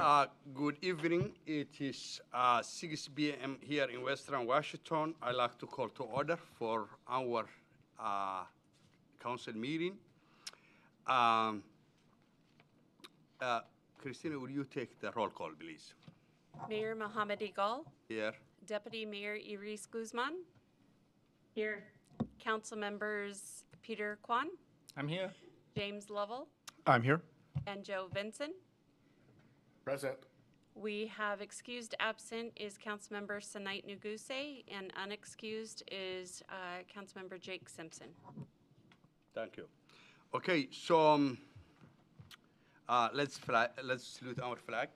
Good evening. It is 6 p.m. here in Western Washington. I'd like to call to order for our council meeting. Christina, will you take the roll call, please? Mayor Mohammed Iqbal. Here. Deputy Mayor Iris Guzman. Here. Council members Peter Kwan, I'm here. James Lovell, I'm here. and Joe Vinson. Present. We have excused absent is Councilmember Sanait Nuguse, and unexcused is Councilmember Jake Simpson. Thank you. Okay, so let's salute our flag.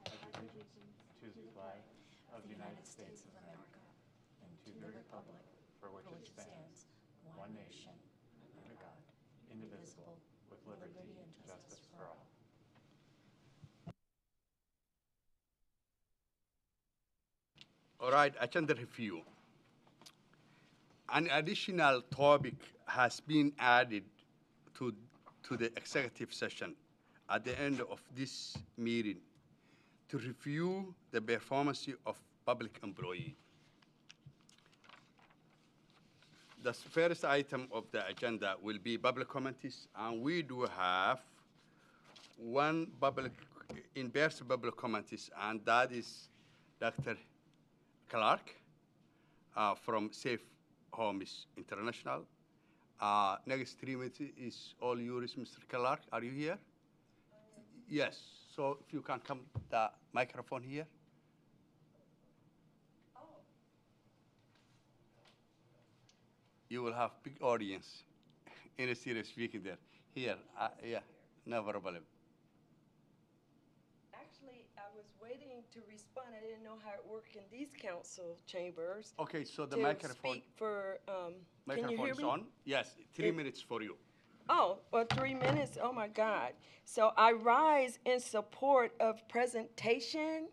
To the flag of the United States of America and to the republic for which it stands, one nation, under God, indivisible, with liberty and justice for all. All right, agenda review. An additional topic has been added to the executive session at the end of this meeting to review the performance of public employees. The first item of the agenda will be public comments, and we do have one in-person public comments, and that is Dr. Clark from Safe Homes International. Next 3 minutes is all yours, Mr. Clark. Are you here? Yes. So if you can come to the microphone here. You will have big audience in a serious speaking there. Here, yeah, no problem. Actually, I was waiting to respond. I didn't know how it worked in these council chambers. Okay, so the to microphone. Speak for, can you Microphone hear is me? on. Yes, 3 minutes for you. Oh, well, 3 minutes, oh my God. So I rise in support of presentation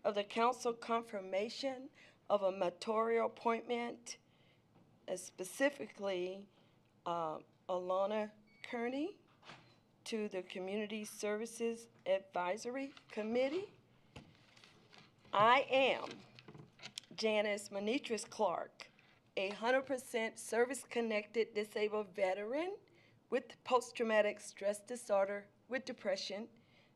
of the council confirmation of a mayoral appointment, specifically Alana Kearney to the Community Services Advisory Committee. I am Janice Manitras Clark, a 100% service-connected disabled veteran with post-traumatic stress disorder with depression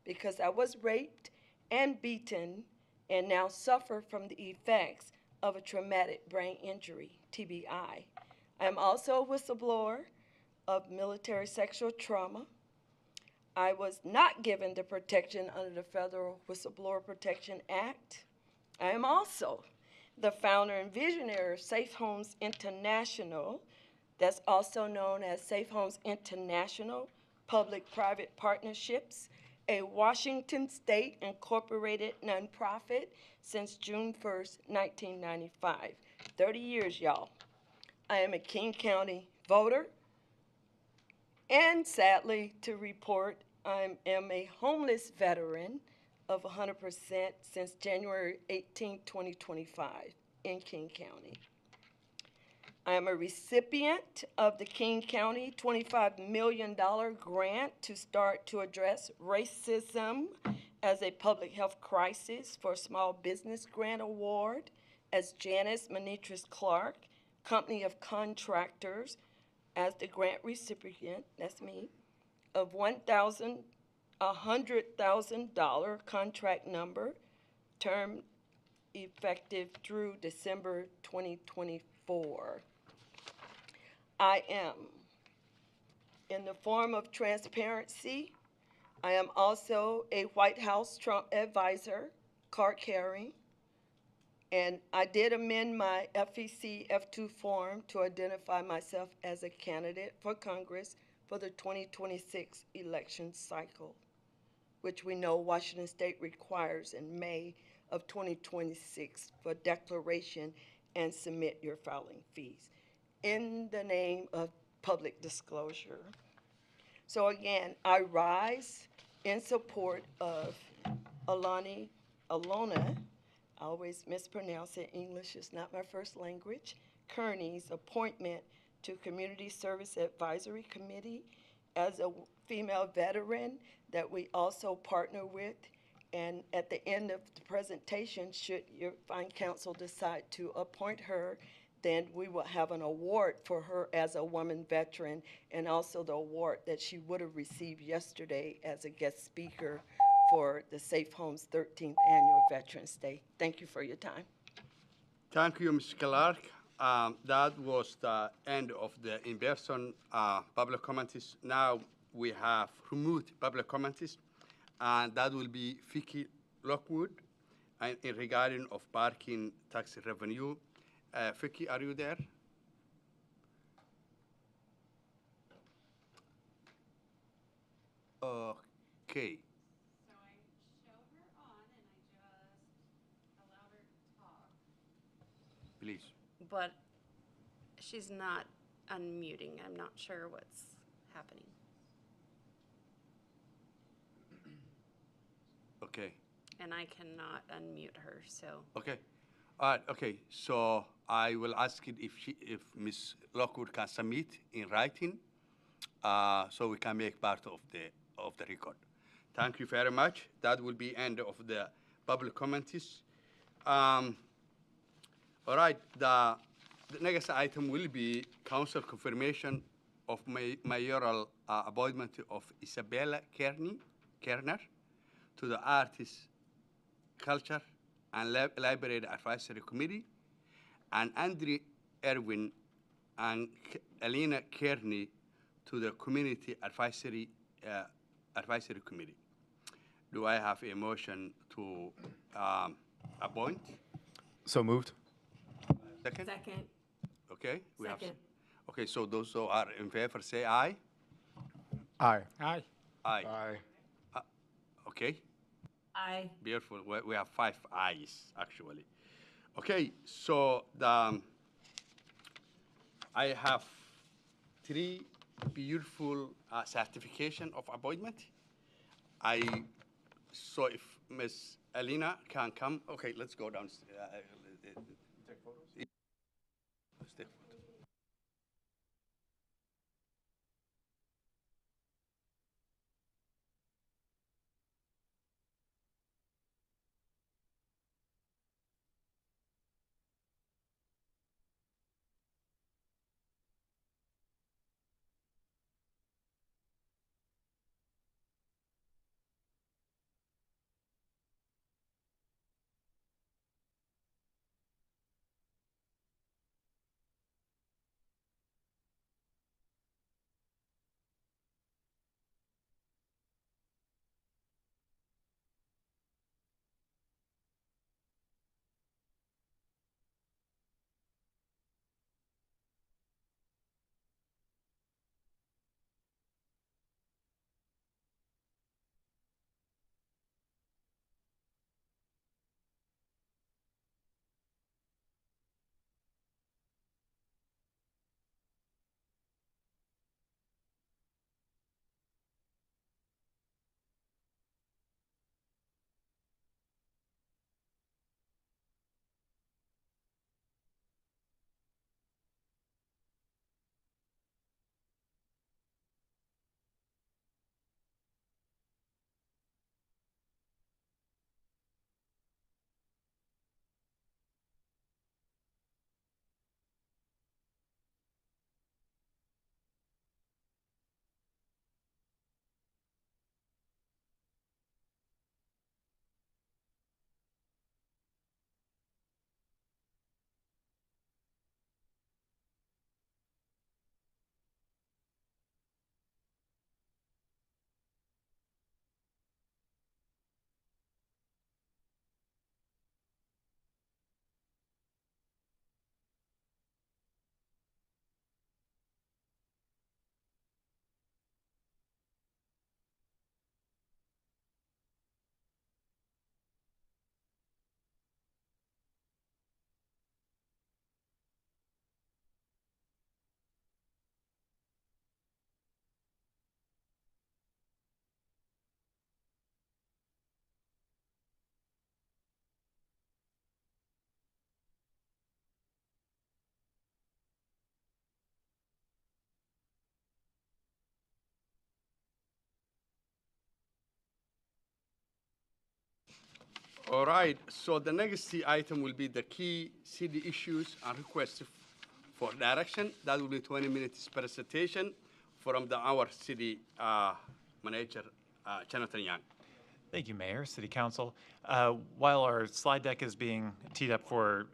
because I was raped and beaten and now suffer from the effects of a traumatic brain injury, TBI. I am also a whistleblower of military sexual trauma. I was not given the protection under the Federal Whistleblower Protection Act. I am also the founder and visionary of Safe Homes International, that's also known as Safe Homes International Public-Private Partnerships, a Washington State incorporated nonprofit since June 1st, 1995. 30 years, y'all. I am a King County voter, and sadly to report, I am a homeless veteran of 100% since January 18, 2025 in King County. I am a recipient of the King County $25 million grant to start to address racism as a public health crisis for Small Business Grant Award as Janice Manitras Clark, Company of Contractors, as the grant recipient, that's me, of $100,000 contract number, term effective through December 2024. I am, in the form of transparency, I am also a White House Trump advisor, card carrying, and I did amend my FEC F2 form to identify myself as a candidate for Congress for the 2026 election cycle, which we know Washington State requires in May of 2026 for declaration and submit your filing fees in the name of public disclosure. So again, I rise in support of Alana, I always mispronounce it, English is not my first language, Kearney's appointment to Community Service Advisory Committee as a female veteran that we also partner with. And at the end of the presentation, should your fine council decide to appoint her, then we will have an award for her as a woman veteran, and also the award that she would have received yesterday as a guest speaker for the Safe Homes 13th Annual Veterans Day. Thank you for your time. Thank you, Ms. Clark. That was the end of the in-person public comments. Now we have removed public comments, and that will be Vicky Lockwood in regarding of parking tax revenue. Vicky, are you there? Okay. So I showed her on and I just allowed her to talk. Please. But she's not unmuting. I'm not sure what's happening. Okay. And I cannot unmute her, so. Okay. All right. Okay. So I will ask it if Ms. Lockwood can submit in writing, so we can make part of the record. Thank you very much. That will be end of the public comments. All right. The next item will be council confirmation of mayoral appointment of Isabella Kerner to the Arts, Culture, and Library Advisory Committee, and Andrew Erwin and Alina Kearney to the Community Advisory Committee. Do I have a motion to appoint? So moved. Second? Second. Okay. We have. Second. Okay, so those who are in favor say aye. Aye. Aye. Aye. Aye. Okay. Aye. Beautiful. We have 5 ayes, actually. Okay, so I have 3 beautiful certification of appointment. So if Ms. Alina can come, okay, let's go down. Take photos? Let's take photos. All right, so the next item will be the key city issues and requests for direction. That will be 20 minutes presentation from our city manager, Jonathan Young. Thank you, Mayor, City Council. While our slide deck is being teed up for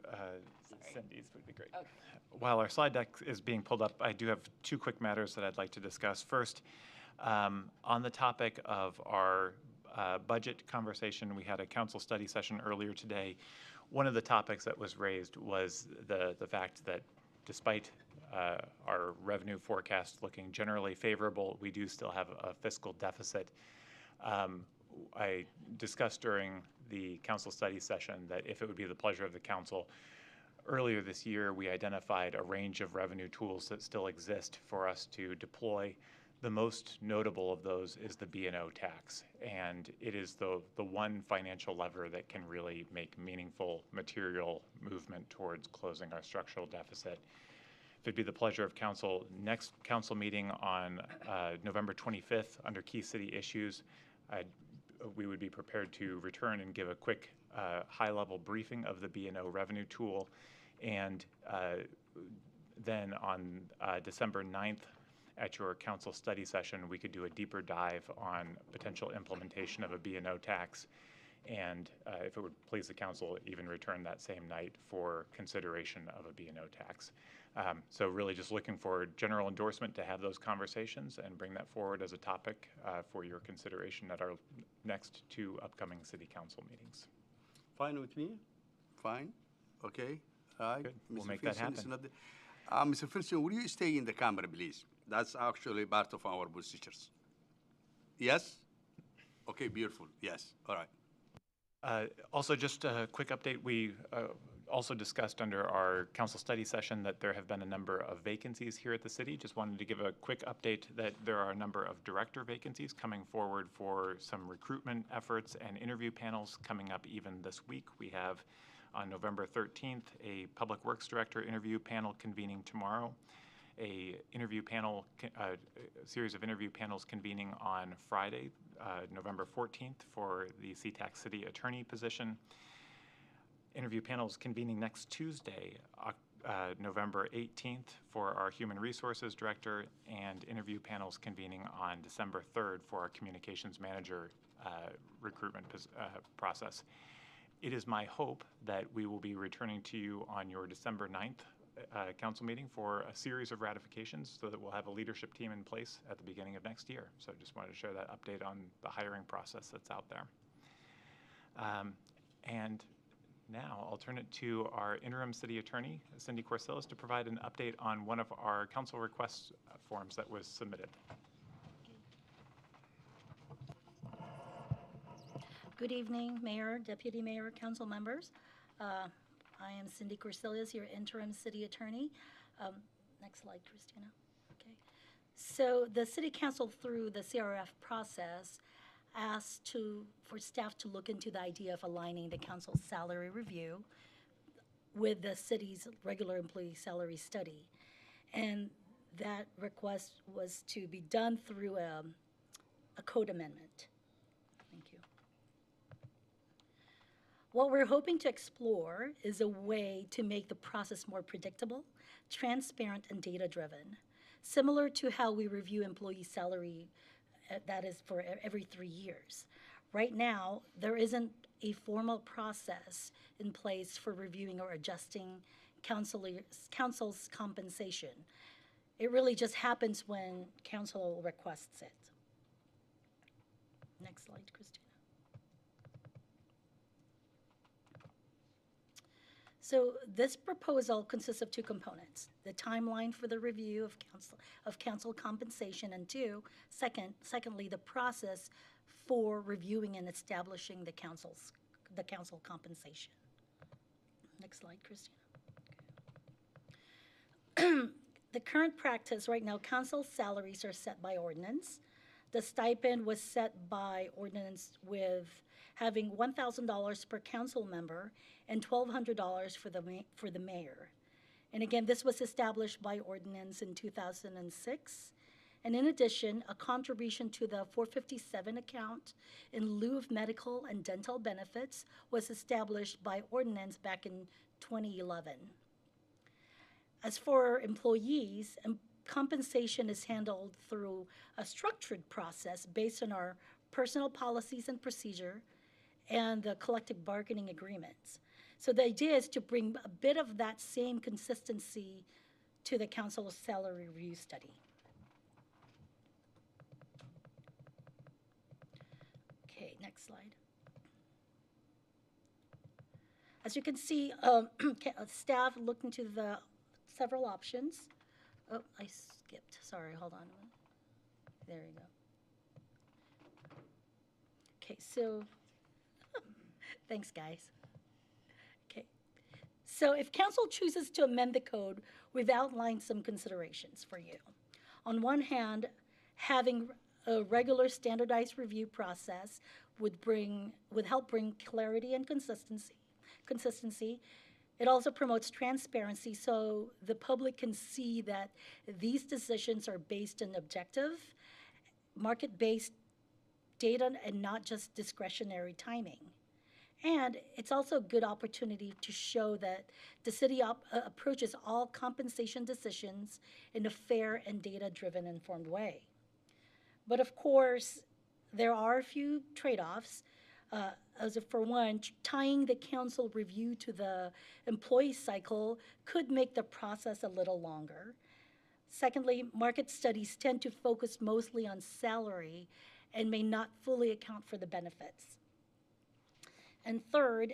Cindy's, would be great. Okay. While our slide deck is being pulled up, I do have two quick matters that I'd like to discuss. First, on the topic of our budget conversation, we had a council study session earlier today. One of the topics that was raised was the fact that despite our revenue forecast looking generally favorable, we do still have a fiscal deficit. I discussed during the council study session that if it would be the pleasure of the council, earlier this year we identified a range of revenue tools that still exist for us to deploy. The most notable of those is the B&O tax, and it is the one financial lever that can really make meaningful material movement towards closing our structural deficit. If it'd be the pleasure of council, next council meeting on November 25th under key city issues, we would be prepared to return and give a quick high-level briefing of the B&O revenue tool. And then on December 9th, at your council study session, we could do a deeper dive on potential implementation of a B&O tax. And if it would please the council, even return that same night for consideration of a B&O tax. So really just looking for general endorsement to have those conversations and bring that forward as a topic for your consideration at our next two upcoming city council meetings. Fine with me? Fine? Okay. All right. Good. We'll Mr. make that Filson is happen. not Mr. Filson, will you stay in the camera, please? That's actually part of our procedures. Yes? Okay, beautiful. Yes. All right. Also, just a quick update. We also discussed under our council study session that there have been a number of vacancies here at the city. Just wanted to give a quick update that there are a number of director vacancies coming forward for some recruitment efforts and interview panels coming up even this week. We have on November 13th a public works director interview panel convening tomorrow, a series of interview panels convening on Friday, November 14th for the Sea-Tac city attorney position. Interview panels convening next Tuesday, November 18th for our human resources director, and interview panels convening on December 3rd for our communications manager recruitment process. It is my hope that we will be returning to you on your December 9th council meeting for a series of ratifications so that we'll have a leadership team in place at the beginning of next year. So just wanted to share that update on the hiring process that's out there. And now I'll turn it to our interim city attorney, Cindy Corsellis, to provide an update on one of our council request forms that was submitted. Good evening, Mayor, Deputy Mayor, council members. I am Cindy Corsellis, your interim city attorney. Next slide, Christina. Okay. So the city council, through the CRF process, asked for staff to look into the idea of aligning the council's salary review with the city's regular employee salary study. And that request was to be done through a code amendment. Thank you. What we're hoping to explore is a way to make the process more predictable, transparent, and data-driven, similar to how we review employee salary, that is for every 3 years. Right now, there isn't a formal process in place for reviewing or adjusting council's compensation. It really just happens when council requests it. Next slide, Christina. So this proposal consists of two components: the timeline for the review of council compensation, and secondly, the process for reviewing and establishing the council compensation. Next slide, Christina. The current practice right now, council salaries are set by ordinance. The stipend was set by ordinance with having $1,000 per council member and $1,200 for the mayor. And again, this was established by ordinance in 2006, And in addition, a contribution to the 457 account in lieu of medical and dental benefits was established by ordinance back in 2011. As for employees, compensation is handled through a structured process based on our personal policies and procedure and the collective bargaining agreements. So the idea is to bring a bit of that same consistency to the council's salary review study. Okay, next slide. As you can see, staff looked into the several options. Oh, I skipped. Sorry, hold on a minute. There you go. Okay, so thanks, guys. Okay, so if council chooses to amend the code, we've outlined some considerations for you. On one hand, having a regular standardized review process would help bring clarity and consistency. It also promotes transparency so the public can see that these decisions are based on objective, market-based data and not just discretionary timing. And it's also a good opportunity to show that the city approaches all compensation decisions in a fair and data-driven informed way. But of course, there are a few trade-offs. For one, tying the council review to the employee cycle could make the process a little longer. Secondly, market studies tend to focus mostly on salary and may not fully account for the benefits. And third,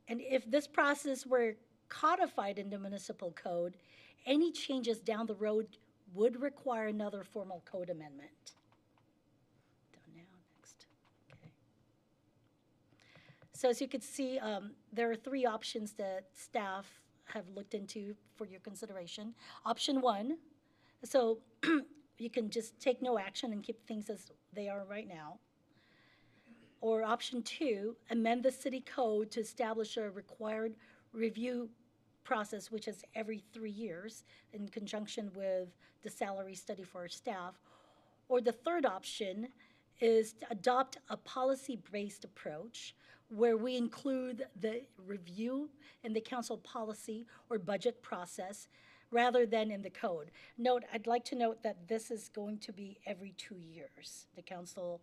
and if this process were codified in the municipal code, any changes down the road would require another formal code amendment. So as you can see, there are three options that staff have looked into for your consideration. Option one, so you can just take no action and keep things as they are right now. Or option two, amend the city code to establish a required review process, which is every 3 years in conjunction with the salary study for our staff. Or the third option is to adopt a policy-based approach where we include the review in the council policy or budget process rather than in the code. I'd like to note that this is going to be every 2 years. The council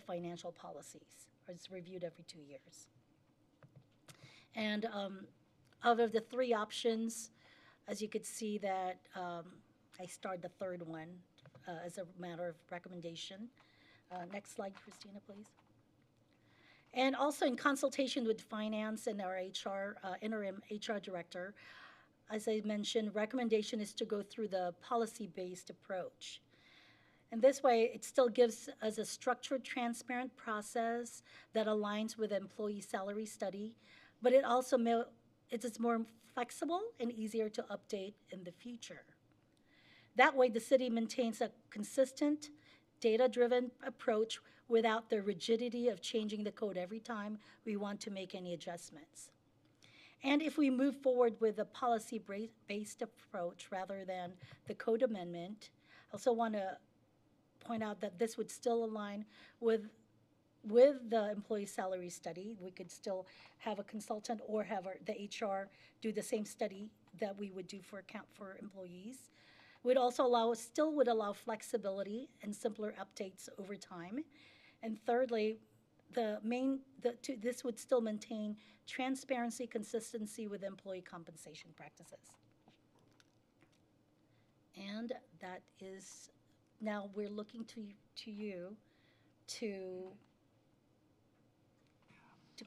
financial policies is reviewed every 2 years. And out of the three options, as you could see that I starred the third one as a matter of recommendation. Next slide, Christina, please. And also in consultation with finance and our interim HR director, as I mentioned, recommendation is to go through the policy-based approach. And this way, it still gives us a structured, transparent process that aligns with employee salary study, but it also it is more flexible and easier to update in the future. That way, the city maintains a consistent, data-driven approach without the rigidity of changing the code every time we want to make any adjustments. And if we move forward with a policy-based approach rather than the code amendment, I also want to point out that this would still align with the employee salary study. We could still have a consultant or have the HR do the same study that we would do for employees. Would also still would allow flexibility and simpler updates over time. And thirdly, this would still maintain transparency, consistency with employee compensation practices. And that is, now we're looking to you to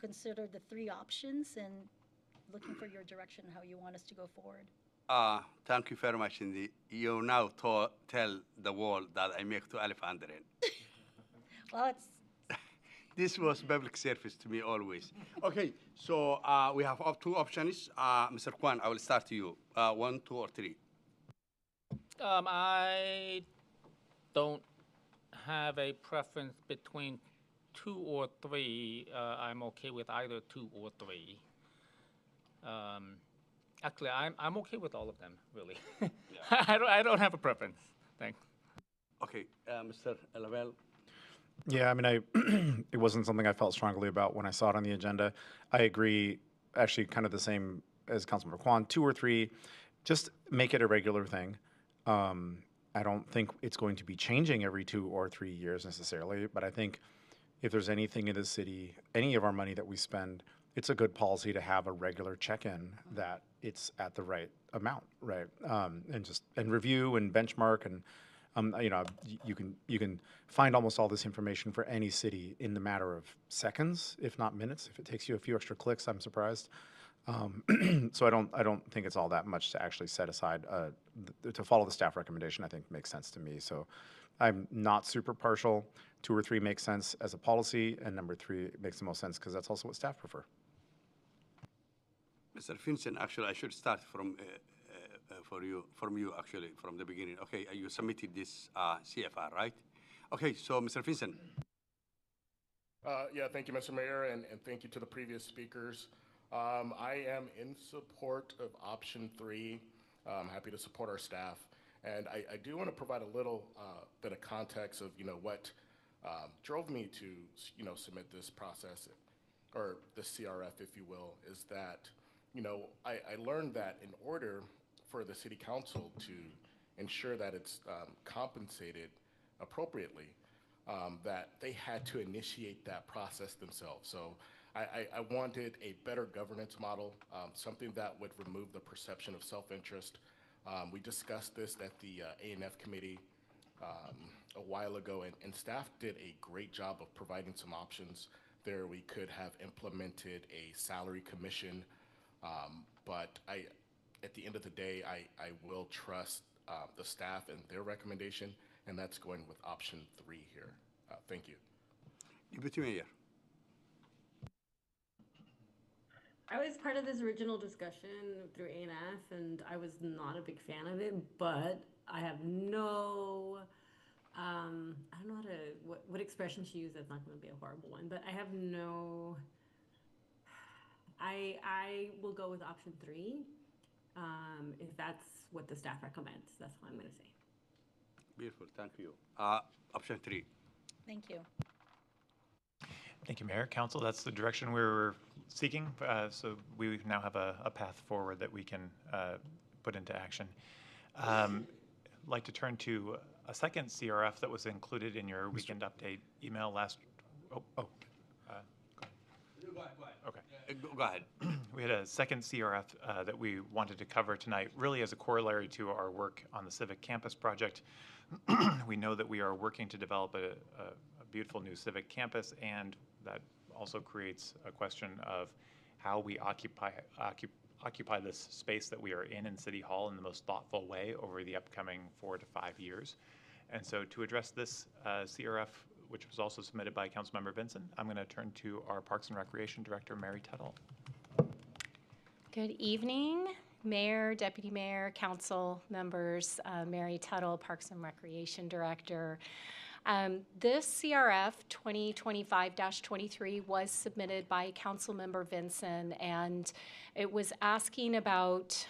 consider the three options and looking for your direction, how you want us to go forward. Thank you very much, Cindy. You now tell the world that I make 12 under it. Well, This was public service to me always. Okay, so we have two options. Mr. Kwan, I will start to you. 1, 2, or 3. I don't have a preference between 2 or 3. I'm okay with either 2 or 3. Actually, I'm okay with all of them, really. I don't have a preference. Thanks. Okay, Mr. Lavelle. Yeah, I mean, it wasn't something I felt strongly about when I saw it on the agenda. I agree, actually, kind of the same as Councilmember Kwan, 2 or 3, just make it a regular thing. I don't think it's going to be changing every 2 or 3 years necessarily, but I think if there's anything in the city, any of our money that we spend, it's a good policy to have a regular check-in that it's at the right amount, right? And review and benchmark and you can find almost all this information for any city in the matter of seconds, if not minutes. If it takes you a few extra clicks, I'm surprised. So I don't think it's all that much to actually set aside to follow the staff recommendation. I think makes sense to me. So I'm not super partial. 2 or 3 makes sense as a policy, and number 3 makes the most sense because that's also what staff prefer. Mr. Vincent, actually, I should start from you actually from the beginning. Okay, you submitted this CFR, right? Okay, so Mr. Vincent. Yeah, thank you, Mr. Mayor, and thank you to the previous speakers. I am in support of option 3. I'm happy to support our staff. And I do want to provide a little bit of context of, what drove me to, submit this process, or the CRF, if you will, is that, I learned that in order for the city council to ensure that it's compensated appropriately, that they had to initiate that process themselves. So I wanted a better governance model, something that would remove the perception of self-interest. We discussed this at the A&F committee a while ago, and staff did a great job of providing some options there. We could have implemented a salary commission, but at the end of the day, I will trust the staff and their recommendation, and that's going with option 3 here. Thank you. Deputy Mayor. I was part of this original discussion through A&F, and I was not a big fan of it, but I have no, I don't know what expression to use. That's not going to be a horrible one, but I have no, I will go with option 3 if that's what the staff recommends. That's what I'm going to say. Beautiful, thank you. Option 3. Thank you. Thank you, Mayor. Council, that's the direction we were seeking. So we now have a path forward that we can put into action. I'd like to turn to a second CRF that was included in your weekend update email last. Go ahead. Okay. Go ahead. We had a second CRF that we wanted to cover tonight, really as a corollary to our work on the Civic Campus project. We know that we are working to develop a beautiful new civic campus, and that also creates a question of how we occupy this space that we are in City Hall in the most thoughtful way over the upcoming 4 to 5 years. And so to address this CRF, which was also submitted by Councilmember Vinson, I'm going to turn to our Parks and Recreation Director, Mary Tuttle. Good evening, Mayor, Deputy Mayor, Council members. Mary Tuttle, Parks and Recreation Director. This CRF 2025-23 was submitted by Councilmember Vinson, and it was asking about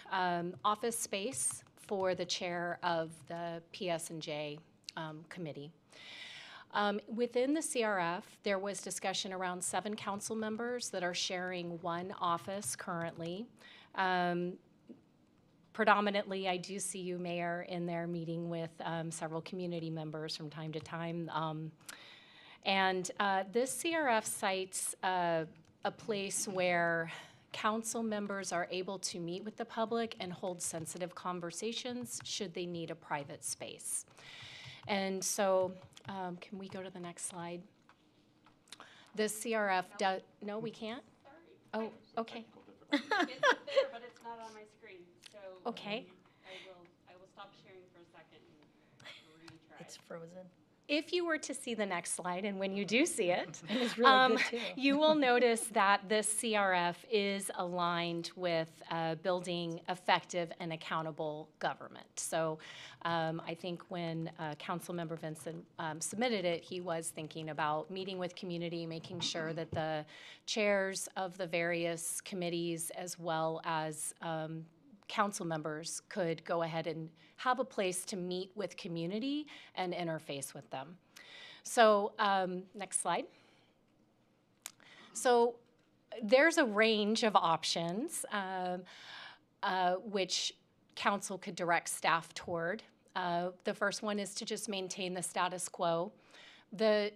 office space for the chair of the PS&J committee. Within the CRF, there was discussion around 7 council members that are sharing 1 office currently. Predominantly, I do see you, Mayor, in there meeting with several community members from time to time. This CRF cites a place where council members are able to meet with the public and hold sensitive conversations should they need a private space. And so, can we go to the next slide? This CRF does, no, we can't? Sorry. Oh, okay. It's up there, but it's not on my screen, so. Okay. I will stop sharing for a second and retry. It's frozen. If you were to see the next slide, and when you do see it, It was really good, too. you will notice that this CRF is aligned with building effective and accountable government. So I think when Councilmember Vinson submitted it, he was thinking about meeting with community, making sure that the chairs of the various committees, as well as council members could go ahead and have a place to meet with community and interface with them. So next slide. So there's a range of options which council could direct staff toward. The first one is to just maintain the status quo. The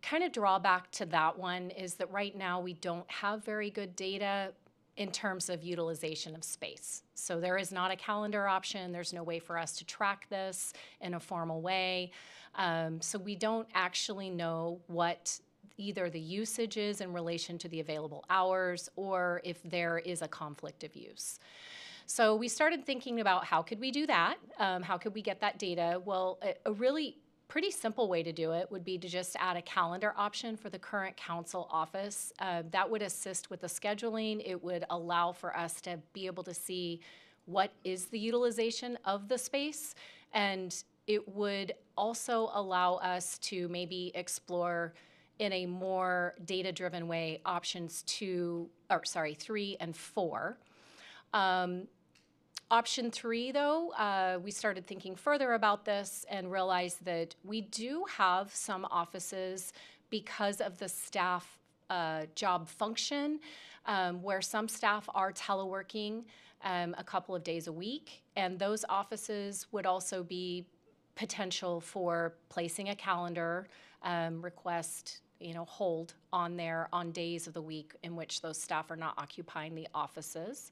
kind of drawback to that one is that right now we don't have very good data in terms of utilization of space. So there is not a calendar option. There's no way for us to track this in a formal way. So we don't actually know what either the usage is in relation to the available hours or if there is a conflict of use. So we started thinking about how could we do that? How could we get that data? Well, a really pretty simple way to do it would be to just add a calendar option for the current council office. That would assist with the scheduling. It would allow for us to be able to see what is the utilization of the space, and it would also allow us to maybe explore in a more data-driven way options 3 and 4. Option 3, though, we started thinking further about this and realized that we do have some offices because of the staff job function where some staff are teleworking a couple of days a week, and those offices would also be potential for placing a calendar request, hold on there on days of the week in which those staff are not occupying the offices.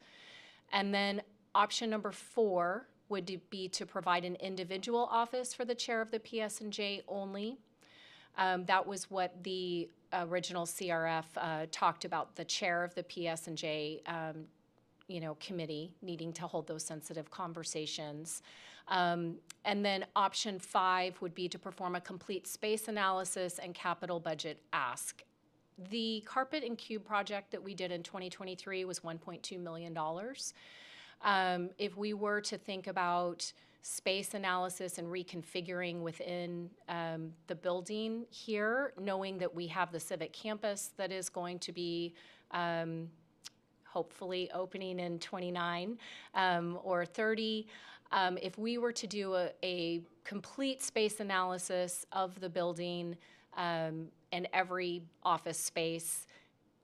And then option number 4 would be to provide an individual office for the chair of the PS&J only. That was what the original CRF talked about, the chair of the PS&J committee needing to hold those sensitive conversations. And then option 5 would be to perform a complete space analysis and capital budget ask. The carpet and cube project that we did in 2023 was $1.2 million. If we were to think about space analysis and reconfiguring within the building here, knowing that we have the civic campus that is going to be hopefully opening in 29 or 30, if we were to do a complete space analysis of the building and every office space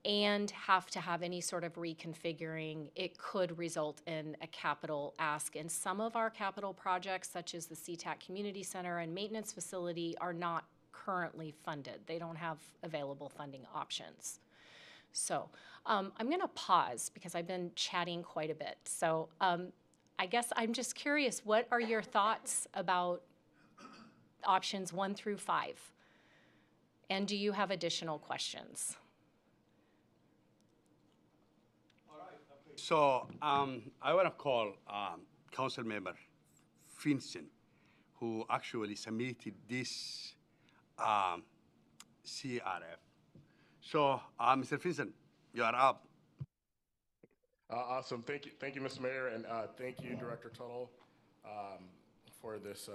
and have to have any sort of reconfiguring, it could result in a capital ask. And some of our capital projects, such as the SeaTac Community Center and maintenance facility, are not currently funded. They don't have available funding options. So I'm going to pause because I've been chatting quite a bit. So I guess I'm just curious, what are your thoughts about options 1 through 5? And do you have additional questions? So I want to call Council Member Finson, who actually submitted this CRF. So, Mr. Finson, you are up. Awesome. Thank you, Mr. Mayor, and thank you, Director Tuttle, for this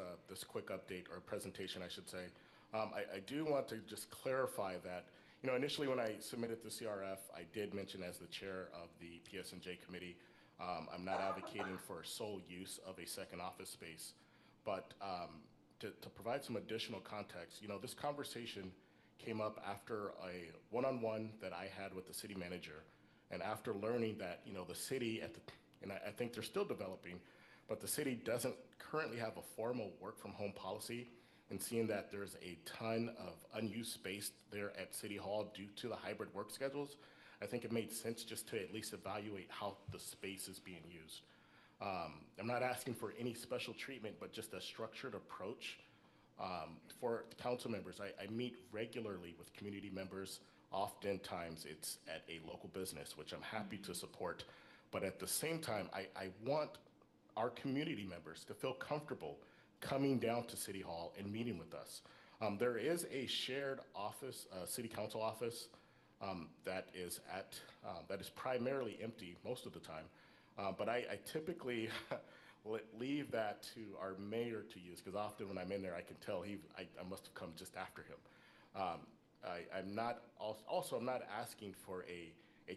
quick update or presentation, I should say. I do want to just clarify that, initially when I submitted the CRF, I did mention as the chair of the PS&J committee, I'm not advocating for sole use of a second office space, but to provide some additional context, this conversation came up after a one-on-one that I had with the city manager, and after learning that, the city, and I think they're still developing, but the city doesn't currently have a formal work-from-home policy, and seeing that there's a ton of unused space there at City Hall due to the hybrid work schedules, I think it made sense just to at least evaluate how the space is being used. I'm not asking for any special treatment, but just a structured approach for council members. I meet regularly with community members. Oftentimes it's at a local business, which I'm happy to support. But at the same time, I want our community members to feel comfortable coming down to City Hall and meeting with us. There is a shared office, City Council office, that is primarily empty most of the time. But I typically leave that to our mayor to use, because often when I'm in there, I can tell I must have come just after him. I'm not asking for a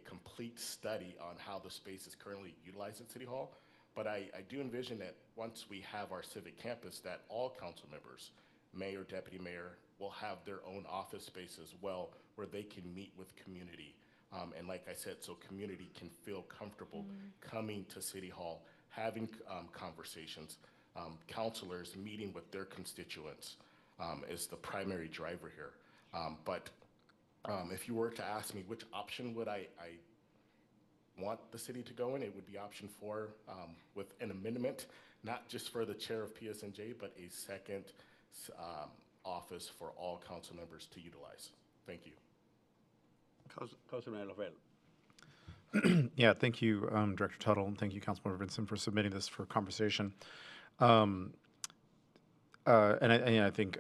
complete study on how the space is currently utilized at City Hall, But I do envision that once we have our civic campus, that all council members, mayor, deputy mayor, will have their own office space as well, where they can meet with community. And like I said, so community can feel comfortable coming to City Hall, having conversations, counselors meeting with their constituents is the primary driver here. But if you were to ask me which option would I want the city to go in, it would be option 4 with an amendment, not just for the chair of PSNJ, but a second office for all council members to utilize. Thank you. Councilman Lavelle. Yeah, thank you, Director Tuttle, and thank you, Councilmember Vincent, for submitting this for conversation. I think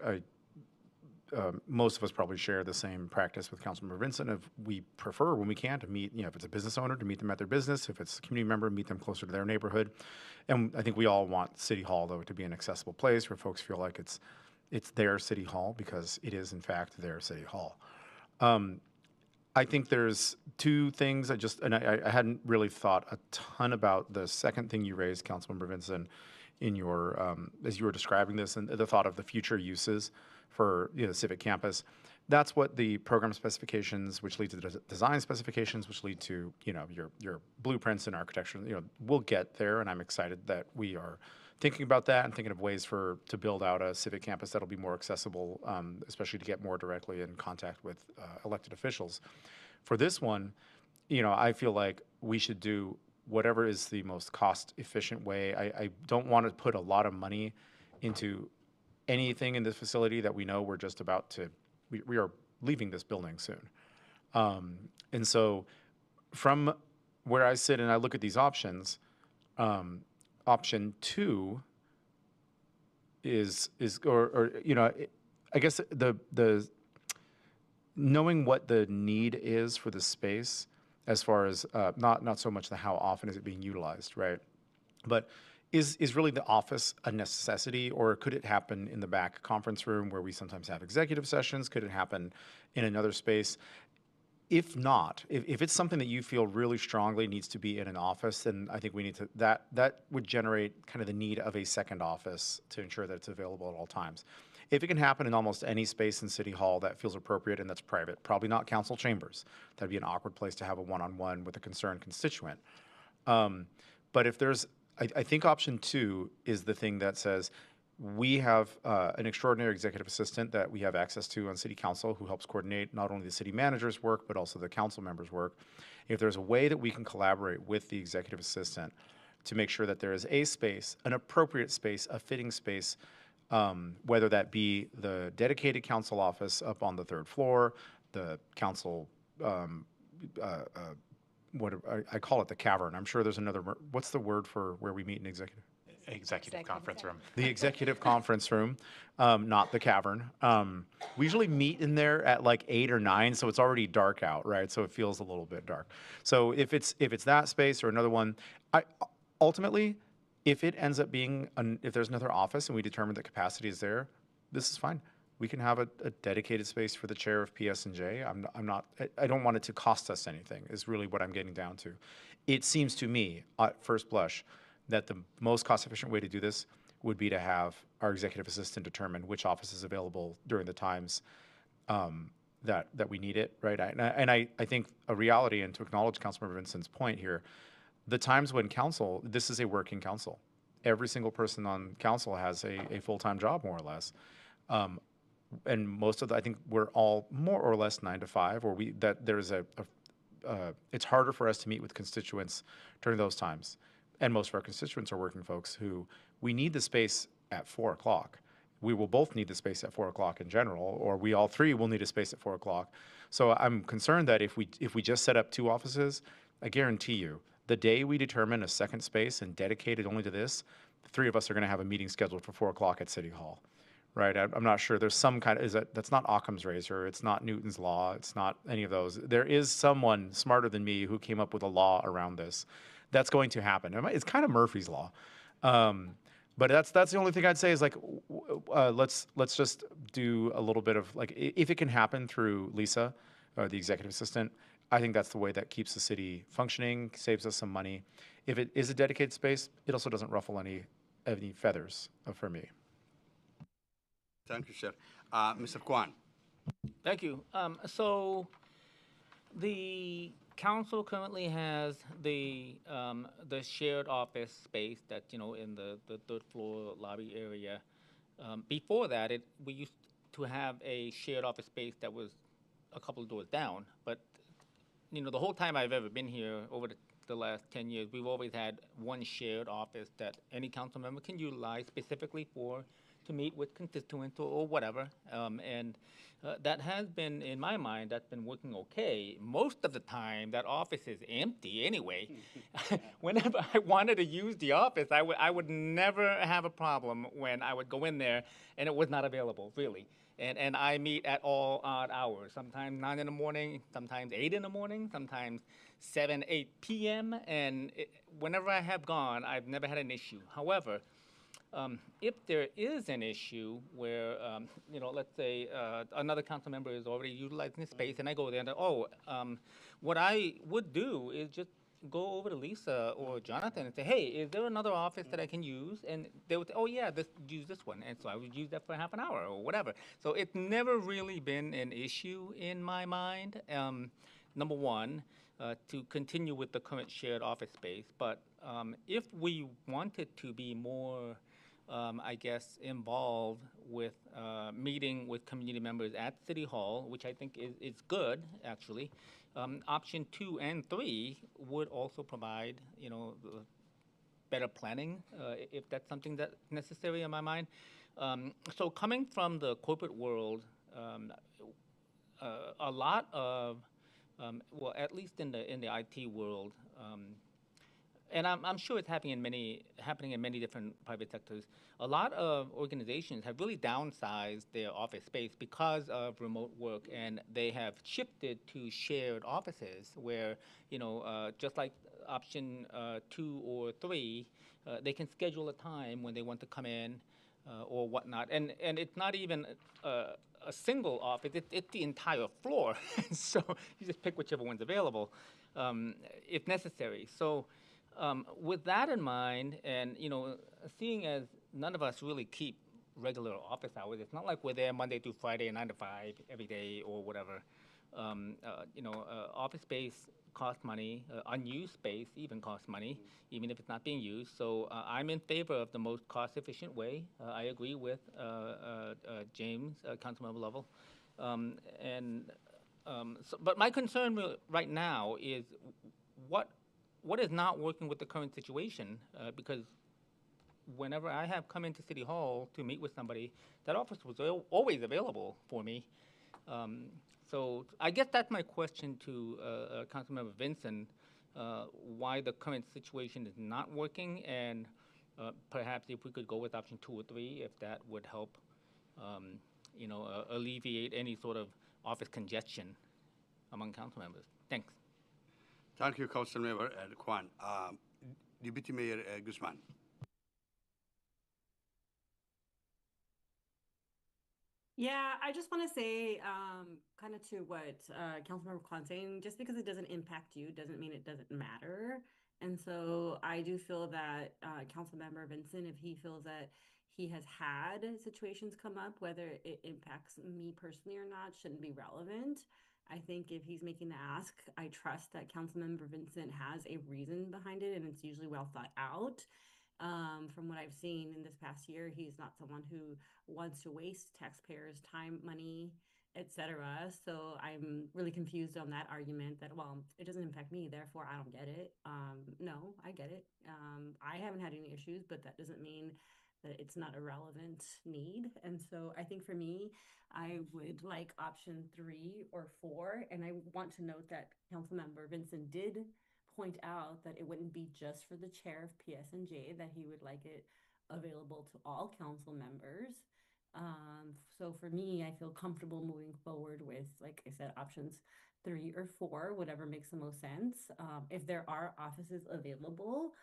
most of us probably share the same practice with Councilmember Vincent of we prefer when we can to meet, if it's a business owner, to meet them at their business. If it's a community member, meet them closer to their neighborhood. And I think we all want City Hall, though, to be an accessible place where folks feel like it's their City Hall, because it is, in fact, their City Hall. I think there's two things I hadn't really thought a ton about the second thing you raised, Councilmember Vincent, in your, as you were describing this, and the thought of the future uses for Civic Campus. That's what the program specifications, which lead to the design specifications, which lead to your blueprints and architecture. We'll get there, and I'm excited that we are thinking about that and thinking of ways to build out a civic campus that'll be more accessible, especially to get more directly in contact with elected officials. For this one, I feel like we should do whatever is the most cost-efficient way. I don't want to put a lot of money into anything in this facility that we know we're just about to, we are leaving this building soon. And so from where I sit and I look at these options, option 2 is I guess the knowing what the need is for the space, as far as not so much the how often is it being utilized, right? But is really the office a necessity, or could it happen in the back conference room where we sometimes have executive sessions? Could it happen in another space? If not, if it's something that you feel really strongly needs to be in an office, then I think we need to, that would generate kind of the need of a second office to ensure that it's available at all times. If it can happen in almost any space in City Hall that feels appropriate and that's private, probably not council chambers. That'd be an awkward place to have a one-on-one with a concerned constituent. But if there's, I think option 2 is the thing that says, we have an extraordinary executive assistant that we have access to on City Council who helps coordinate not only the city manager's work, but also the council members' work. If there's a way that we can collaborate with the executive assistant to make sure that there is a space, an appropriate space, a fitting space, whether that be the dedicated council office up on the 3rd floor, the council, I call it the cavern. I'm sure there's another, what's the word for where we meet in executive? Executive conference room. The executive conference room, not the cavern. We usually meet in there at like 8 or 9, so it's already dark out, right? So it feels a little bit dark. So if it's that space or another one, ultimately, if it ends up being, if there's another office and we determine that capacity is there, this is fine. We can have a dedicated space for the chair of PSNJ. I don't want it to cost us anything, is really what I'm getting down to. It seems to me, at first blush, that the most cost-efficient way to do this would be to have our executive assistant determine which office is available during the times that we need it, right? I think a reality, and to acknowledge Councilmember Vincent's point here, the times when council, this is a working council. Every single person on council has a full-time job, more or less. And most of I think we're all more or less 9 to 5, or there's it's harder for us to meet with constituents during those times. And most of our constituents are working folks who we need the space at 4 o'clock. We will both need the space at 4 o'clock in general, or we all three will need a space at 4 o'clock. So I'm concerned that if we just set up 2 offices, I guarantee you, the day we determine a second space and dedicate it only to this, the 3 of us are going to have a meeting scheduled for 4 o'clock at City Hall, right? I'm not sure. There's some kind of, that's not Occam's razor. It's not Newton's law. It's not any of those. There is someone smarter than me who came up with a law around this. That's going to happen. It's kind of Murphy's Law. But that's the only thing I'd say is like, let's just do a little bit of like, if it can happen through Lisa, the executive assistant, I think that's the way that keeps the city functioning, saves us some money. If it is a dedicated space, it also doesn't ruffle any feathers for me. Thank you, sir. Mr. Kwan. Thank you. So the council currently has the shared office space that, in the third floor lobby area. Before that, we used to have a shared office space that was a couple of doors down. But, the whole time I've ever been here, over the last 10 years, we've always had one shared office that any council member can utilize specifically to meet with constituents or whatever. And that has been, in my mind, that's been working okay. Most of the time, that office is empty anyway. Whenever I wanted to use the office, I would never have a problem when I would go in there and it was not available, really. And I meet at all odd hours, sometimes 9 in the morning, sometimes 8 in the morning, sometimes 7, 8 p.m. And whenever I have gone, I've never had an issue. However, if there is an issue where, let's say another council member is already utilizing the space, and I go there and, what I would do is just go over to Lisa or Jonathan and say, hey, is there another office that I can use? And they would say, oh yeah, use this one. And so I would use that for half an hour or whatever. So it's never really been an issue in my mind. Number one, to continue with the current shared office space. But if we wanted to be more I guess, involved with meeting with community members at City Hall, which I think is good, actually. Option 2 and 3 would also provide, better planning, if that's something that's necessary in my mind. So coming from the corporate world, a lot of, well, at least in the IT world, and I'm sure it's happening in many different private sectors. A lot of organizations have really downsized their office space because of remote work, and they have shifted to shared offices where, just like option 2 or 3, they can schedule a time when they want to come in or whatnot. And it's not even a single office, it's the entire floor. So you just pick whichever one's available if necessary. So with that in mind, and seeing as none of us really keep regular office hours, it's not like we're there Monday through Friday, 9 to 5 every day or whatever. Office space costs money. Unused space even costs money, even if it's not being used. So I'm in favor of the most cost-efficient way. I agree with James, Councilmember Lovell, but my concern right now is what is not working with the current situation, because whenever I have come into City Hall to meet with somebody, that office was always available for me. So I guess that's my question to Councilmember Vincent, why the current situation is not working, and perhaps if we could go with option 2 or 3, if that would help, alleviate any sort of office congestion among council members. Thanks. Thank you, Councilmember Kwan. Deputy Mayor Guzman. Yeah, I just want to say, kind of to what Councilmember Kwan's saying, just because it doesn't impact you doesn't mean it doesn't matter. And so I do feel that Councilmember Vincent, if he feels that he has had situations come up, whether it impacts me personally or not, shouldn't be relevant. I think if he's making the ask, I trust that Councilmember Vincent has a reason behind it, and it's usually well thought out. From what I've seen in this past year, he's not someone who wants to waste taxpayers' time, money, etc. So I'm really confused on that argument that, well, it doesn't impact me, therefore I don't get it. No, I get it. I haven't had any issues, but that doesn't mean that it's not a relevant need. And so I think for me, I would like option 3 or 4. And I want to note that Councilmember Vincent did point out that it wouldn't be just for the chair of PS&J, that he would like it available to all council members. So for me, I feel comfortable moving forward with, like I said, options 3 or 4, whatever makes the most sense. If there are offices available,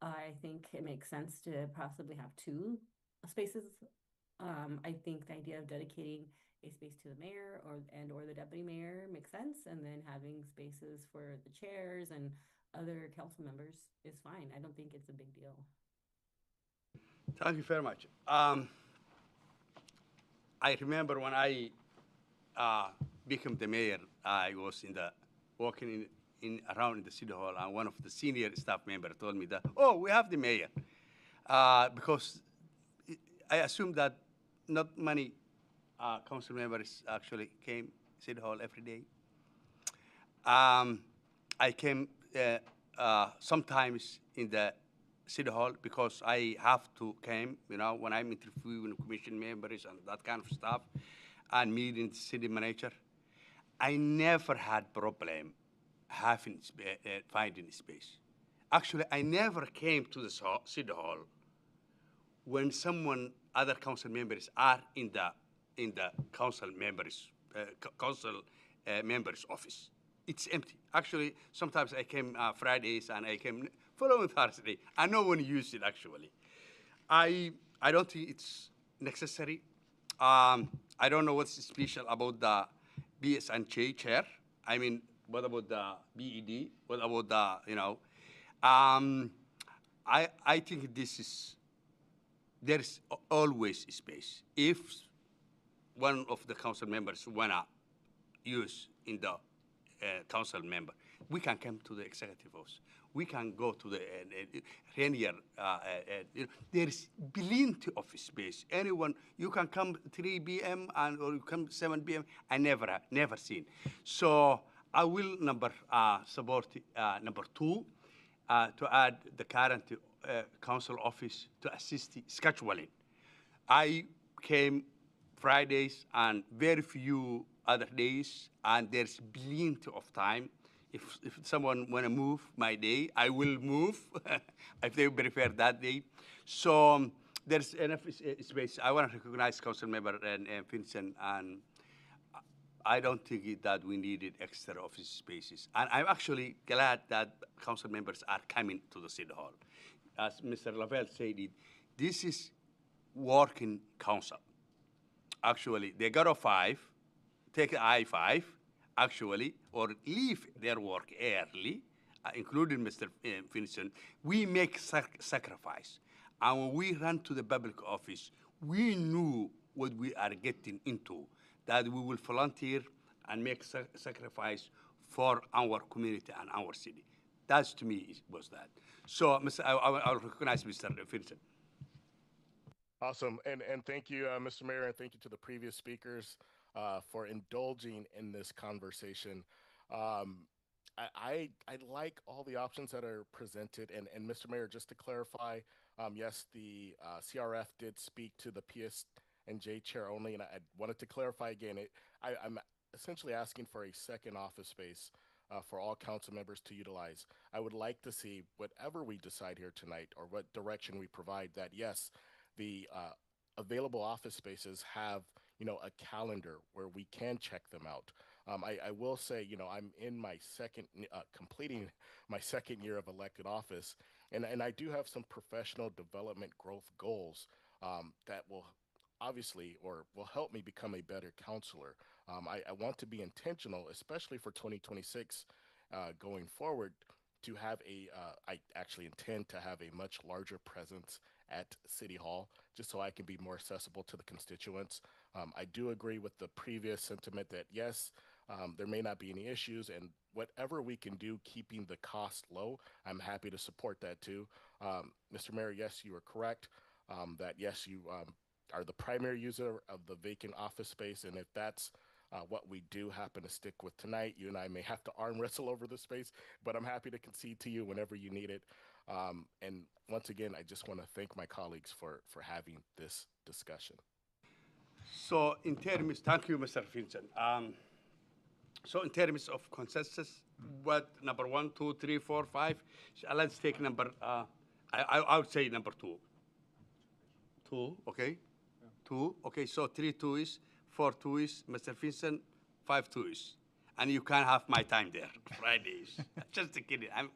I think it makes sense to possibly have 2 spaces. I think the idea of dedicating a space to the mayor or the deputy mayor makes sense, and then having spaces for the chairs and other council members is fine. I don't think it's a big deal. Thank you very much. I remember when I became the mayor, I was walking around in the city hall, and one of the senior staff members told me that, oh, we have the mayor, because I assume that not many council members actually came city hall every day. I came sometimes in the city hall because I have to come, when I'm interviewing commission members and that kind of stuff, and meeting the city manager. I never had problem finding space. Actually, I never came to the city hall when other council members are in the council members office. It's empty. Actually, sometimes I came Fridays and I came following Thursday, and no one used it actually. I don't think it's necessary. I don't know what's special about the BSNJ chair. I mean, what about the BED? What about the, I think there's always space. If one of the council members wanna use in the council member, we can come to the executive house. We can go to the Rainier. There is plenty of space. Anyone, you can come 3 p.m. or you come 7 p.m. I never seen. So I will support number 2 to add the current council office to assist scheduling. I came Fridays and very few other days, and there's plenty of time. If someone want to move my day, I will move if they prefer that day. So there's enough space. I want to recognize Council Member and Vincent, and I don't think that we needed extra office spaces. And I'm actually glad that council members are coming to the city hall. As Mr. Lavelle said, this is working council. Actually, they got a 5, take I-5, actually, or leave their work early, including Mr. Vincent. We make sacrifice. And when we ran to the public office, we knew what we are getting into, that we will volunteer and make sacrifice for our community and our city. That's, to me, was that. So, I'll recognize Mr. Vincent. Awesome, and thank you, Mr. Mayor, and thank you to the previous speakers for indulging in this conversation. I like all the options that are presented, and Mr. Mayor, just to clarify, yes, the CRF did speak to the PS&J chair only, and I wanted to clarify again, I'm essentially asking for a second office space for all council members to utilize. I would like to see whatever we decide here tonight or what direction we provide that, yes, the available office spaces have, a calendar where we can check them out. I will say, I'm in my completing my second year of elected office, and I do have some professional development growth goals that will obviously or will help me become a better counselor. I want to be intentional, especially for 2026 going forward, to have I actually intend to have a much larger presence at City Hall, just so I can be more accessible to the constituents. I do agree with the previous sentiment that yes, there may not be any issues, and whatever we can do keeping the cost low, I'm happy to support that too. Mr. Mayor, yes, you are correct that yes, you are the primary user of the vacant office space, and if that's what we do happen to stick with tonight, you and I may have to arm wrestle over the space, but I'm happy to concede to you whenever you need it. And once again, I just want to thank my colleagues for having this discussion. So in terms, thank you, Mr. Vincent. So in terms of consensus, what number 1, 2, 3, 4, 5? Let's take number. I would say number 2. 2, okay. 2, okay. So 3 2 is, 4 2 is, Mr. Vincent, 5 2 is. And you can have my time there, Fridays. Just kidding, I'm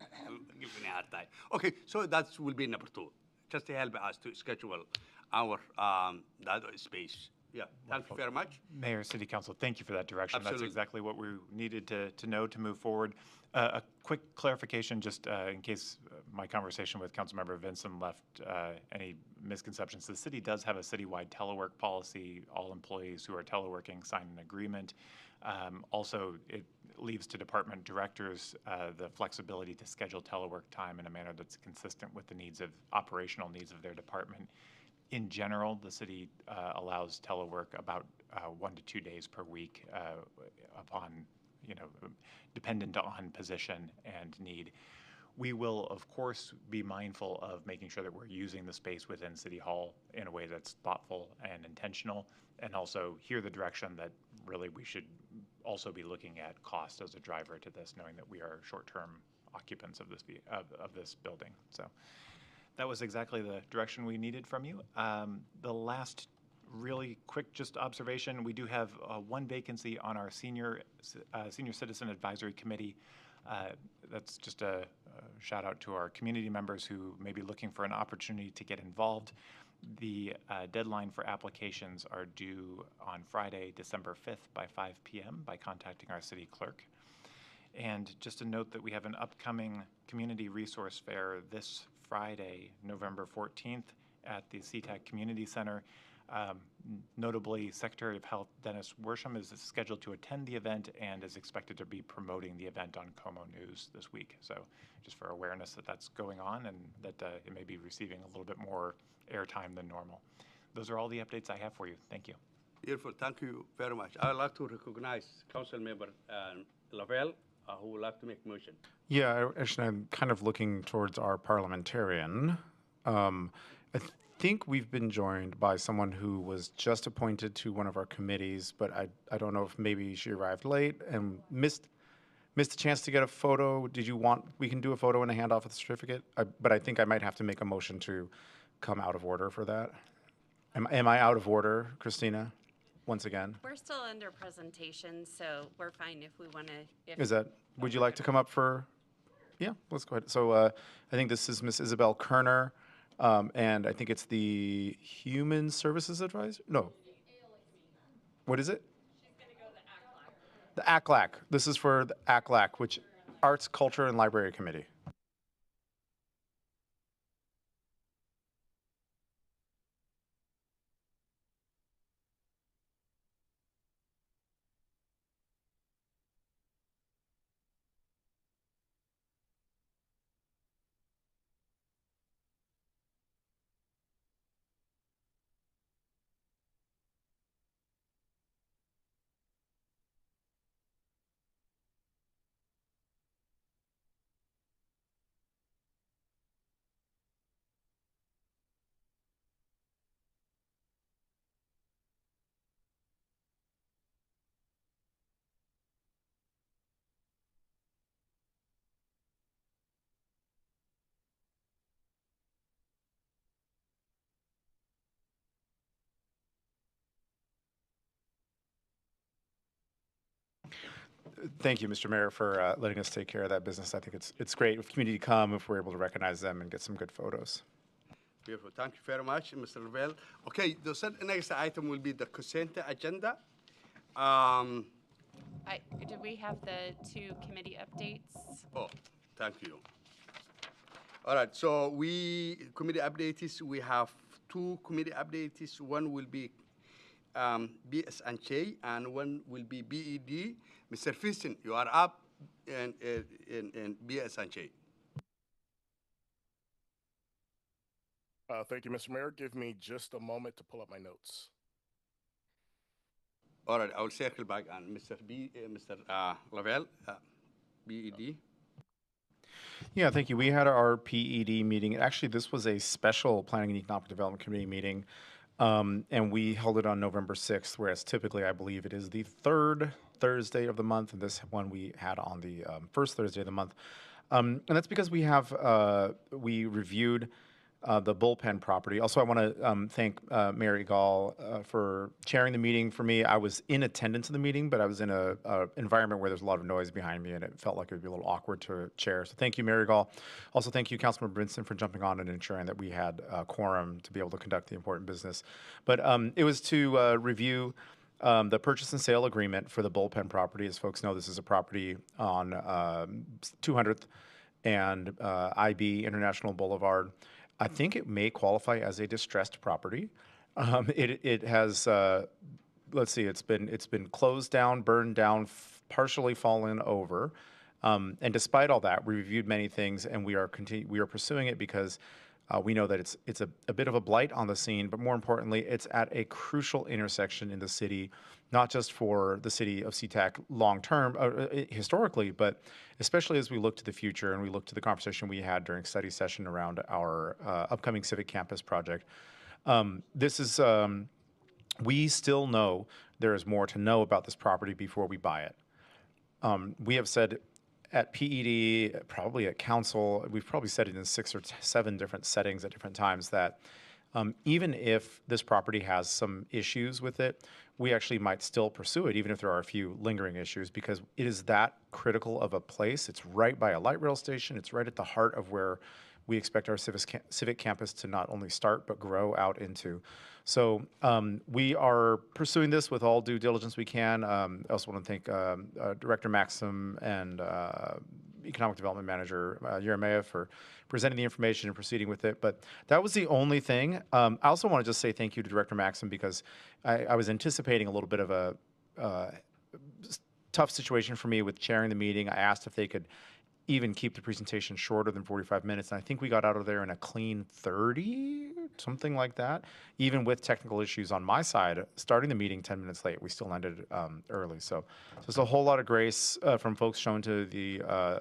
giving a hard time. Okay, so that will be number 2, just to help us to schedule our that space Yeah, thank you very much. Mayor, City Council, thank you for that direction. Absolutely. That's exactly what we needed to know to move forward. A quick clarification, just in case my conversation with Councilmember Vinson left any misconceptions. The city does have a citywide telework policy. All employees who are teleworking sign an agreement. Also, it leaves to department directors the flexibility to schedule telework time in a manner that's consistent with the operational needs of their department. In general, the city allows telework about 1 to 2 days per week upon, dependent on position and need. We will, of course, be mindful of making sure that we're using the space within City Hall in a way that's thoughtful and intentional, and also hear the direction that really we should also be looking at cost as a driver to this, knowing that we are short-term occupants of this building. So that was exactly the direction we needed from you. The last really quick just observation, we do have one vacancy on our senior citizen advisory committee. That's just a shout out to our community members who may be looking for an opportunity to get involved. The deadline for applications are due on Friday, December 5th by 5 p.m. by contacting our city clerk. And just a note that we have an upcoming community resource fair this Friday, November 14th at the Sea-Tac Community Center. Notably, Secretary of Health Dennis Worsham is scheduled to attend the event and is expected to be promoting the event on Como News this week. So just for awareness that that's going on and that it may be receiving a little bit more airtime than normal. Those are all the updates I have for you. Thank you. Beautiful, thank you very much. I would like to recognize Council Member Lavelle, who would like to make motion. Yeah, actually, I'm kind of looking towards our parliamentarian. I think we've been joined by someone who was just appointed to one of our committees, but I don't know if maybe she arrived late and missed a chance to get a photo. Did you want, we can do a photo and a handoff of the certificate? But I think I might have to make a motion to come out of order for that. Am I out of order, Christina? Once again? We're still under presentation, so we're fine if we want to. Is that, would you like to come up for? Yeah, let's go ahead. So I think this is Miss Isabel Kerner, and I think it's the Human Services Advisor? No. What is it? She's going to go to the ACLAC. The ACLAC. This is for the ACLAC, which Arts, Culture, and Library Committee. Thank you, Mr. Mayor, for letting us take care of that business. I think it's great if community come, if we're able to recognize them and get some good photos. Beautiful. Thank you very much, Mr. Lavelle. Okay, the next item will be the consent agenda. Do we have the 2 committee updates? Oh, thank you. All right, so committee updates, we have 2 committee updates. One will be BS&J and one will be BED. Mr. Fiston, you are up in BS&J. Thank you, Mr. Mayor. Give me just a moment to pull up my notes. All right, I will circle back on Mr. Lavelle, BED. Yeah, thank you. We had our PED meeting. Actually, this was a special Planning and Economic Development Committee meeting, and we held it on November 6th, whereas typically I believe it is the 3rd Thursday of the month, and this one we had on the 1st Thursday of the month. And that's because we reviewed the bullpen property. Also, I want to thank Mayor Egal for chairing the meeting for me. I was in attendance of the meeting, but I was in a environment where there's a lot of noise behind me, and it felt like it would be a little awkward to chair. So thank you, Mayor Egal. Also, thank you, Councilman Brinson, for jumping on and ensuring that we had quorum to be able to conduct the important business. But it was to review the purchase and sale agreement for the bullpen property. As folks know, this is a property on 200th and IB International Boulevard. I think it may qualify as a distressed property. It has let's see, it's been closed down, burned down, partially fallen over. And despite all that, we reviewed many things, and we are pursuing it because we know that it's a bit of a blight on the scene, but more importantly, it's at a crucial intersection in the city, not just for the city of SeaTac long term, historically, but especially as we look to the future and we look to the conversation we had during study session around our upcoming civic campus project. This is we still know there is more to know about this property before we buy it. We have said at PED, probably at council, we've probably said it in 6 or 7 different settings at different times that even if this property has some issues with it, we actually might still pursue it, even if there are a few lingering issues, because it is that critical of a place. It's right by a light rail station. It's right at the heart of where we expect our civic campus to not only start, but grow out into. So we are pursuing this with all due diligence we can. I also want to thank Director Maxim and Economic Development Manager Yeremia for presenting the information and proceeding with it. But that was the only thing. I also want to just say thank you to Director Maxim because I was anticipating a little bit of a tough situation for me with chairing the meeting. I asked if they could even keep the presentation shorter than 45 minutes. And I think we got out of there in a clean 30, something like that. Even with technical issues on my side, starting the meeting 10 minutes late, we still ended early. So there's a whole lot of grace from folks shown to the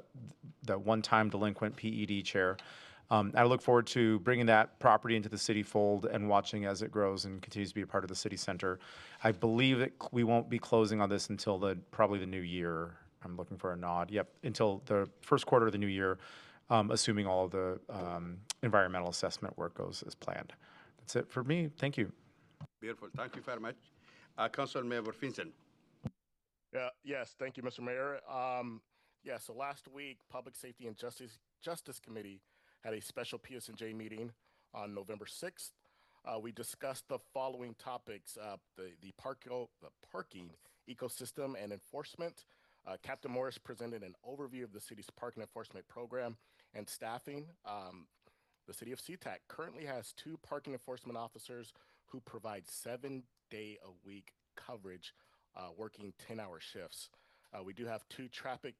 one-time delinquent PED chair. I look forward to bringing that property into the city fold and watching as it grows and continues to be a part of the city center. I believe that we won't be closing on this until probably the new year. I'm looking for a nod. Yep, until the first quarter of the new year, assuming all of the environmental assessment work goes as planned. That's it for me. Thank you. Beautiful. Thank you very much. Councilmember Finson. Yeah, yes, thank you, Mr. Mayor. So last week, Public Safety and Justice Committee had a special PSNJ meeting on November 6th. We discussed the following topics: the parking ecosystem and enforcement. Captain Morris presented an overview of the city's parking enforcement program and staffing. The city of SeaTac currently has 2 parking enforcement officers who provide 7-day-a-week coverage, working 10-hour shifts. We do have 2 traffic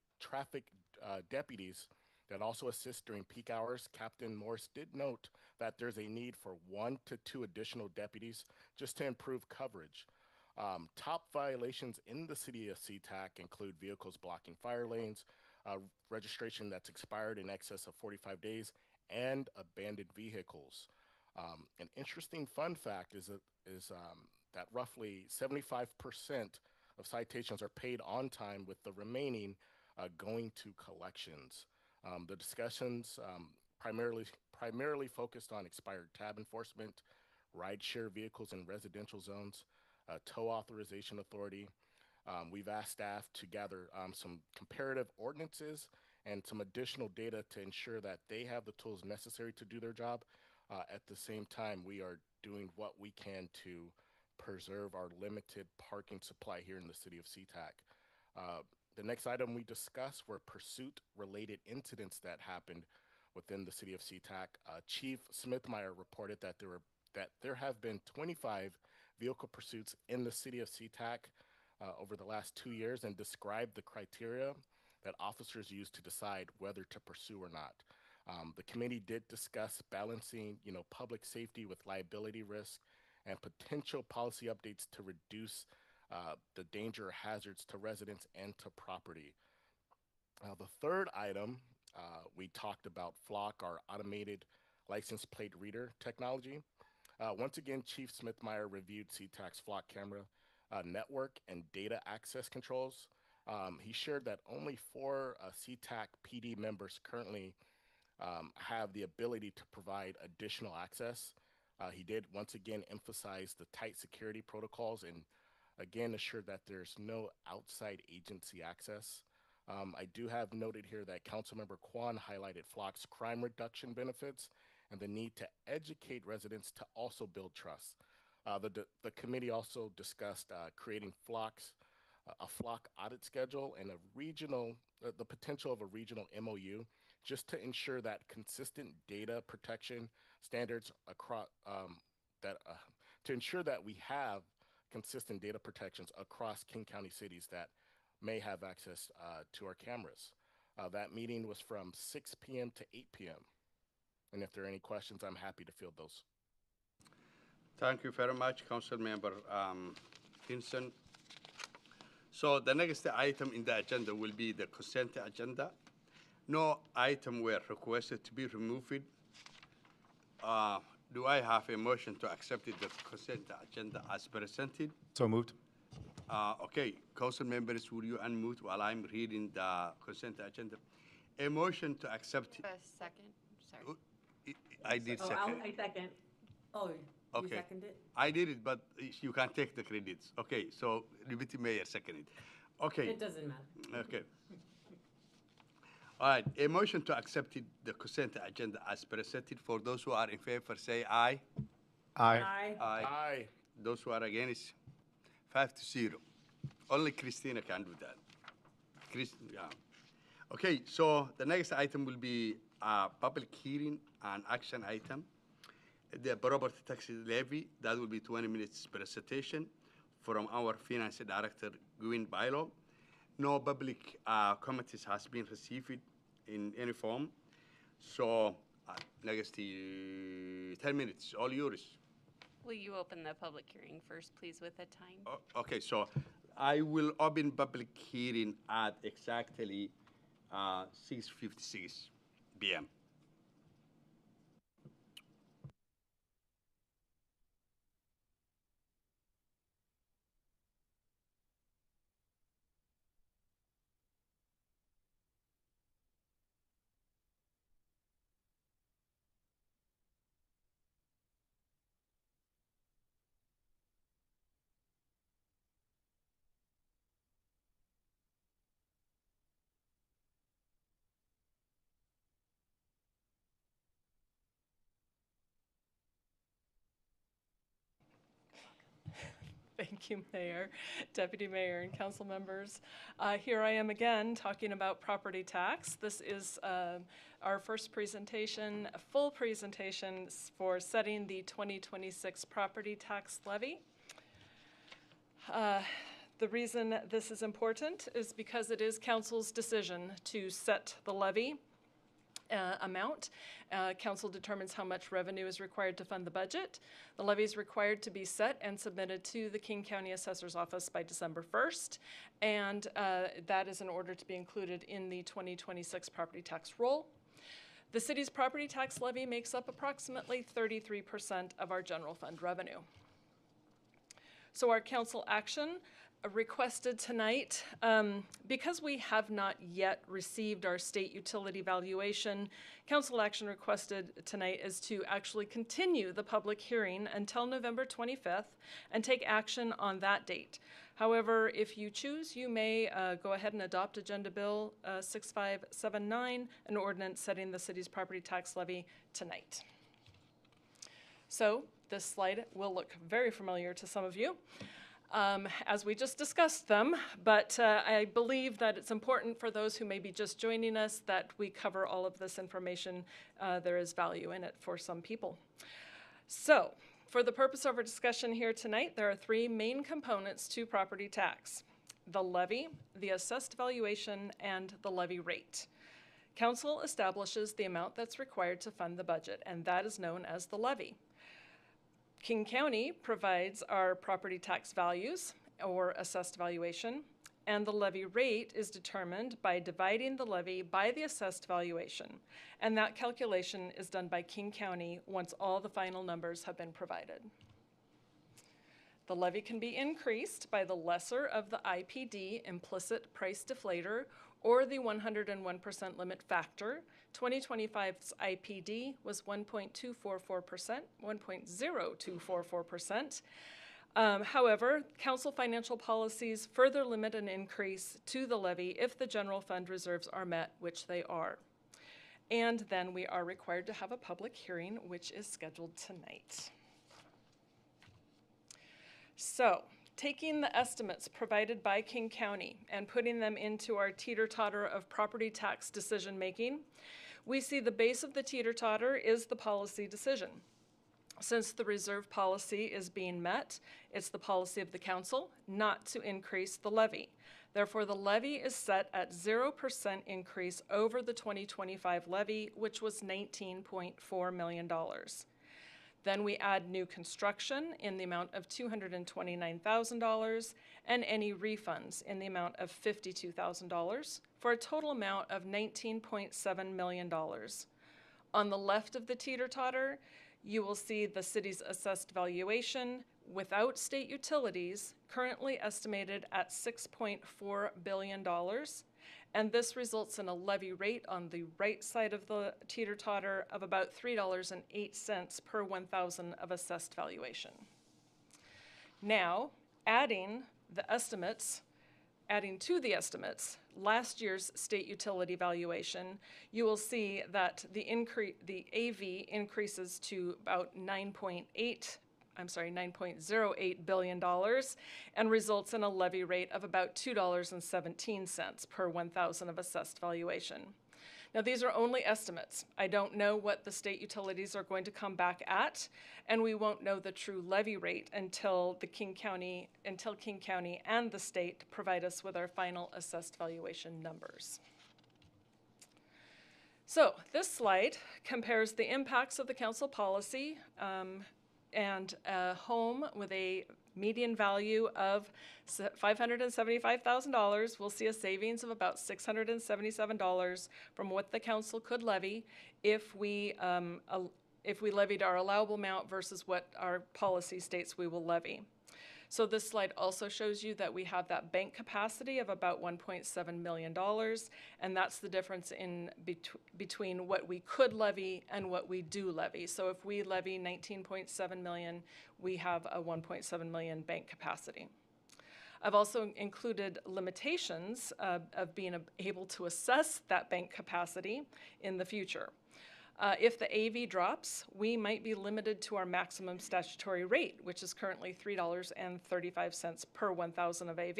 deputies that also assist during peak hours. Captain Morris did note that there's a need for 1 to 2 additional deputies just to improve coverage. Top violations in the city of SeaTac include vehicles blocking fire lanes, registration that's expired in excess of 45 days, and abandoned vehicles. An interesting fun fact is that roughly 75% of citations are paid on time, with the remaining going to collections. The discussions primarily focused on expired tab enforcement, rideshare vehicles in residential zones, tow authorization authority. We've asked staff to gather some comparative ordinances and some additional data to ensure that they have the tools necessary to do their job. At the same time, we are doing what we can to preserve our limited parking supply here in the city of SeaTac. The next item we discussed were pursuit-related incidents that happened within the city of SeaTac. Chief Smithmeyer reported that there have been 25 vehicle pursuits in the city of SeaTac over the last 2 years, and described the criteria that officers use to decide whether to pursue or not. The committee did discuss balancing, public safety with liability risk and potential policy updates to reduce the danger or hazards to residents and to property. The third item, we talked about Flock, our automated license plate reader technology. Once again, Chief Smithmeyer reviewed SeaTac's Flock camera network and data access controls. He shared that only 4 SeaTac PD members currently have the ability to provide additional access. He did once again emphasize the tight security protocols and again assured that there's no outside agency access. I do have noted here that Councilmember Kwan highlighted Flock's crime reduction benefits and the need to educate residents to also build trust. The committee also discussed creating a Flock audit schedule and the potential of a regional MOU just to ensure that consistent data protection standards across, to ensure that we have consistent data protections across King County cities that may have access to our cameras. That meeting was from 6 p.m. to 8 p.m. And if there are any questions, I'm happy to field those. Thank you very much, Council Member Hinson. So the next item in the agenda will be the consent agenda. No item were requested to be removed. Do I have a motion to accept the consent agenda as presented? So moved. Okay, council members, will you unmute while I'm reading the consent agenda? A motion to accept. A second, sorry. I did Oh, second. I second. Oh, you Okay. seconded it? I did it, but you can take the credits. Okay, so Deputy Mayor seconded. Okay. It doesn't matter. Okay. All right, a motion to accept the consent agenda as presented. For those who are in favor, say aye. Aye. Aye. Aye. Those who are against, 5-0. Only Christina can do that. Yeah. Okay, so the next item will be a public hearing and action item. The property tax levy, that will be 20 minutes presentation from our finance director, Gwyn Bailo. No public comments has been received in any form. So next 10 minutes, all yours. Will you open the public hearing first, please, with a time? Okay, so I will open public hearing at exactly 6:56 p.m. Thank you, Mayor, Deputy Mayor, and council members. Here I am again talking about property tax. This is our first presentation, a full presentation for setting the 2026 property tax levy. The reason this is important is because it is council's decision to set the levy amount. Council determines how much revenue is required to fund the budget. The levy is required to be set and submitted to the King County Assessor's Office by December 1st, and that is in order to be included in the 2026 property tax roll. The city's property tax levy makes up approximately 33% of our general fund revenue. So our council action requested tonight, because we have not yet received our state utility valuation, council action requested tonight is to actually continue the public hearing until November 25th and take action on that date. However, if you choose, you may go ahead and adopt Agenda Bill 6579, an ordinance setting the city's property tax levy tonight. So this slide will look very familiar to some of you, as we just discussed them, but I believe that it's important for those who may be just joining us that we cover all of this information. There is value in it for some people. So, for the purpose of our discussion here tonight, there are three main components to property tax: the levy, the assessed valuation, and the levy rate. Council establishes the amount that's required to fund the budget, and that is known as the levy. King County provides our property tax values or assessed valuation, and the levy rate is determined by dividing the levy by the assessed valuation. And that calculation is done by King County once all the final numbers have been provided. The levy can be increased by the lesser of the IPD, implicit price deflator, or the 101% limit factor. 2025's IPD was 1.244%, 1.0244%. However, council financial policies further limit an increase to the levy if the general fund reserves are met, which they are. And then we are required to have a public hearing, which is scheduled tonight. So, taking the estimates provided by King County and putting them into our teeter-totter of property tax decision-making, we see the base of the teeter-totter is the policy decision. Since the reserve policy is being met, it's the policy of the council not to increase the levy. Therefore, the levy is set at 0% increase over the 2025 levy, which was $19.4 million. Then we add new construction in the amount of $229,000 and any refunds in the amount of $52,000 for a total amount of $19.7 million. On the left of the teeter-totter, you will see the city's assessed valuation without state utilities, currently estimated at $6.4 billion. And this results in a levy rate on the right side of the teeter-totter of about $3.08 per 1,000 of assessed valuation. Now, adding to the estimates, last year's state utility valuation, you will see that the AV increases to about $9.08 billion and results in a levy rate of about $2.17 per 1,000 of assessed valuation. Now, these are only estimates. I don't know what the state utilities are going to come back at, and we won't know the true levy rate until King County and the state provide us with our final assessed valuation numbers. So this slide compares the impacts of the council policy and a home with a median value of $575,000 will see a savings of about $677 from what the council could levy if we levied our allowable amount versus what our policy states we will levy. So this slide also shows you that we have that bank capacity of about $1.7 million, and that's the difference in between what we could levy and what we do levy. So if we levy $19.7 million, we have a $1.7 million bank capacity. I've also included limitations of being able to assess that bank capacity in the future. If the AV drops, we might be limited to our maximum statutory rate, which is currently $3.35 per 1,000 of AV.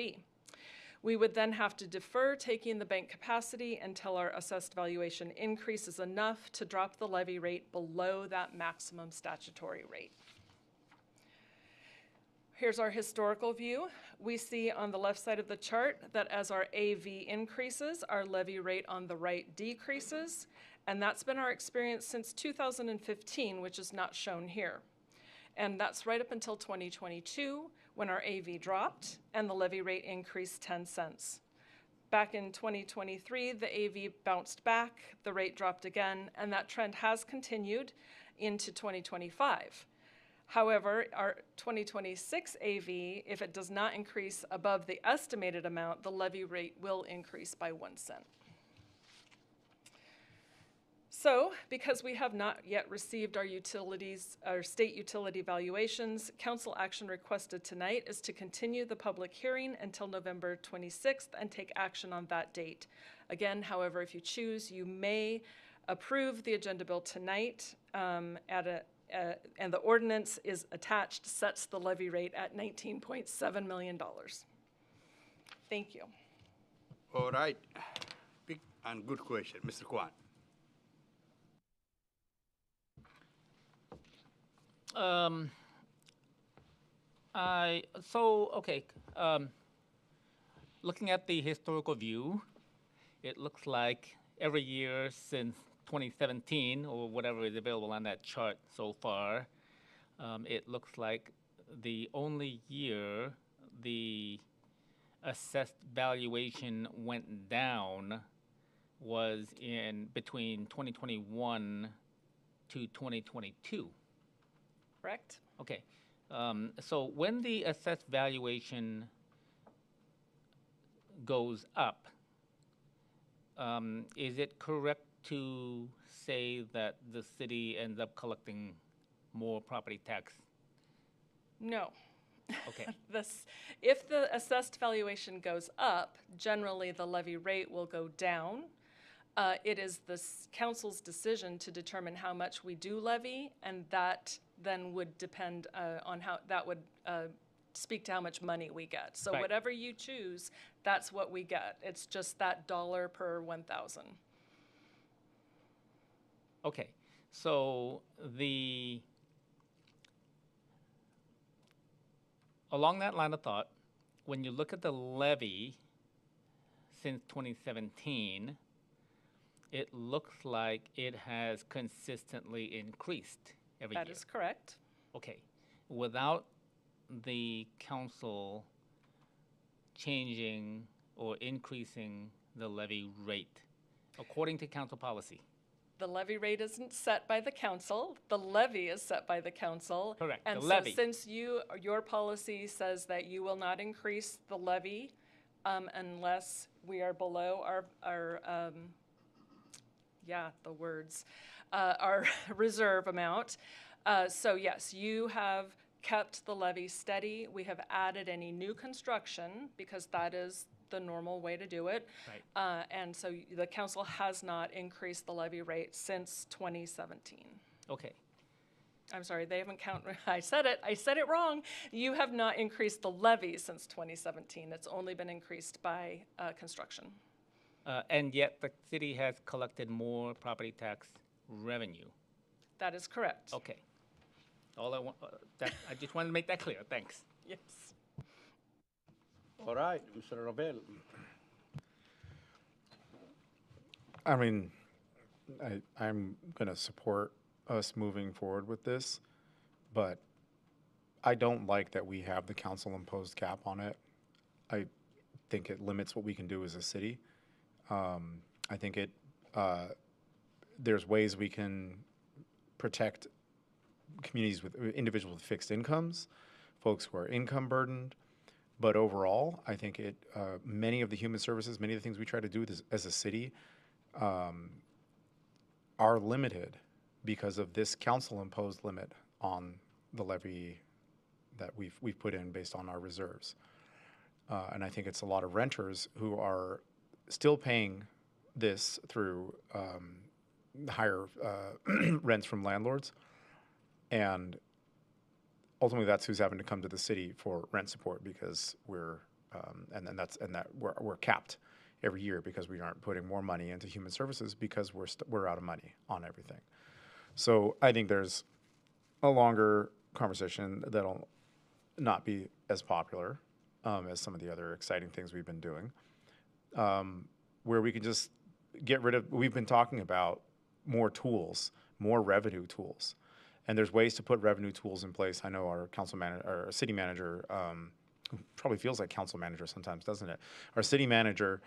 We would then have to defer taking the bank capacity until our assessed valuation increases enough to drop the levy rate below that maximum statutory rate. Here's our historical view. We see on the left side of the chart that as our AV increases, our levy rate on the right decreases. And that's been our experience since 2015, which is not shown here. And that's right up until 2022, when our AV dropped and the levy rate increased 10 cents. Back in 2023, the AV bounced back, the rate dropped again, and that trend has continued into 2025. However, our 2026 AV, if it does not increase above the estimated amount, the levy rate will increase by 1 cent. So, because we have not yet received our state utility valuations, council action requested tonight is to continue the public hearing until November 26th and take action on that date. Again, however, if you choose, you may approve the agenda bill tonight and the ordinance is attached, sets the levy rate at $19.7 million. Thank you. All right. Big and good question. Mr. Kwan. Looking at the historical view, it looks like every year since 2017, or whatever is available on that chart so far, it looks like the only year the assessed valuation went down was in between 2021 to 2022. Correct? Okay. So when the assessed valuation goes up, is it correct to say that the city ends up collecting more property tax? No. Okay, If the assessed valuation goes up, generally the levy rate will go down. It is the council's decision to determine how much we do levy, and that then would depend on how, that would speak to how much money we get. So Right. whatever you choose, that's what we get. It's just that dollar per 1,000. okay. So along that line of thought, when you look at the levy since 2017, it looks like it has consistently increased every year. That is correct. Okay. Without the council changing or increasing the levy rate, according to council policy. The levy rate isn't set by the council. The levy is set by the council. Correct, the And so levy. since your policy says that you will not increase the levy unless we are below our reserve amount. So yes, you have kept the levy steady. We have added any new construction because that is the normal way to do it. Right. And so the council has not increased the levy rate since 2017. Okay. I'm sorry, they haven't counted, I said it wrong. You have not increased the levy since 2017. It's only been increased by construction. And yet the city has collected more property tax revenue. That is correct. Okay. All I want, I just wanted to make that clear. Thanks. Yes. All right, Mr. Robel. I mean, I'm going to support us moving forward with this, but I don't like that we have the council imposed cap on it. I think it limits what we can do as a city. I think there's ways we can protect communities with individuals with fixed incomes, folks who are income burdened. But overall, I think many of the human services, many of the things we try to do as a city are limited because of this council-imposed limit on the levy that we've put in based on our reserves. And I think it's a lot of renters who are still paying this through higher rents from landlords. And ultimately, that's who's having to come to the city for rent support because we're capped every year because we aren't putting more money into human services because we're out of money on everything. So I think there's a longer conversation that'll not be as popular as some of the other exciting things we've been doing, where we can just get rid of. We've been talking about more tools, more revenue tools. And there's ways to put revenue tools in place. I know our our city manager, who probably feels like council manager sometimes, doesn't it? Our city manager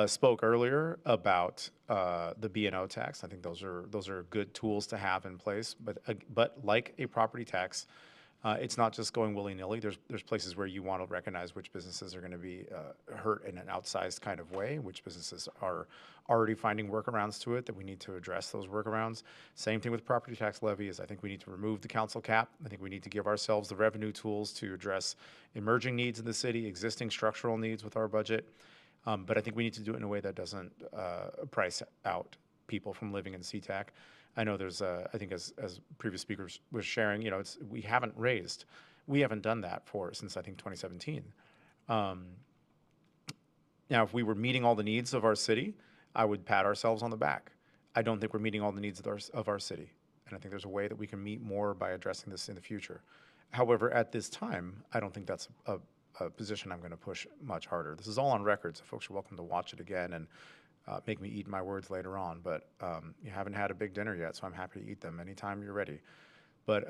spoke earlier about the B&O tax. I think those are good tools to have in place. But like a property tax, it's not just going willy-nilly. There's places where you want to recognize which businesses are going to be hurt in an outsized kind of way, which businesses are already finding workarounds to it, that we need to address those workarounds. Same thing with property tax levy is I think we need to remove the council cap. I think we need to give ourselves the revenue tools to address emerging needs in the city, existing structural needs with our budget. But I think we need to do it in a way that doesn't price out people from living in SeaTac. I know there's, I think as previous speakers was sharing, we haven't done that since I think 2017. Now, if we were meeting all the needs of our city, I would pat ourselves on the back. I don't think we're meeting all the needs of our city. And I think there's a way that we can meet more by addressing this in the future. However, at this time, I don't think that's a position I'm going to push much harder. This is all on record, so folks are welcome to watch it again and make me eat my words later on. But you haven't had a big dinner yet, so I'm happy to eat them anytime you're ready. But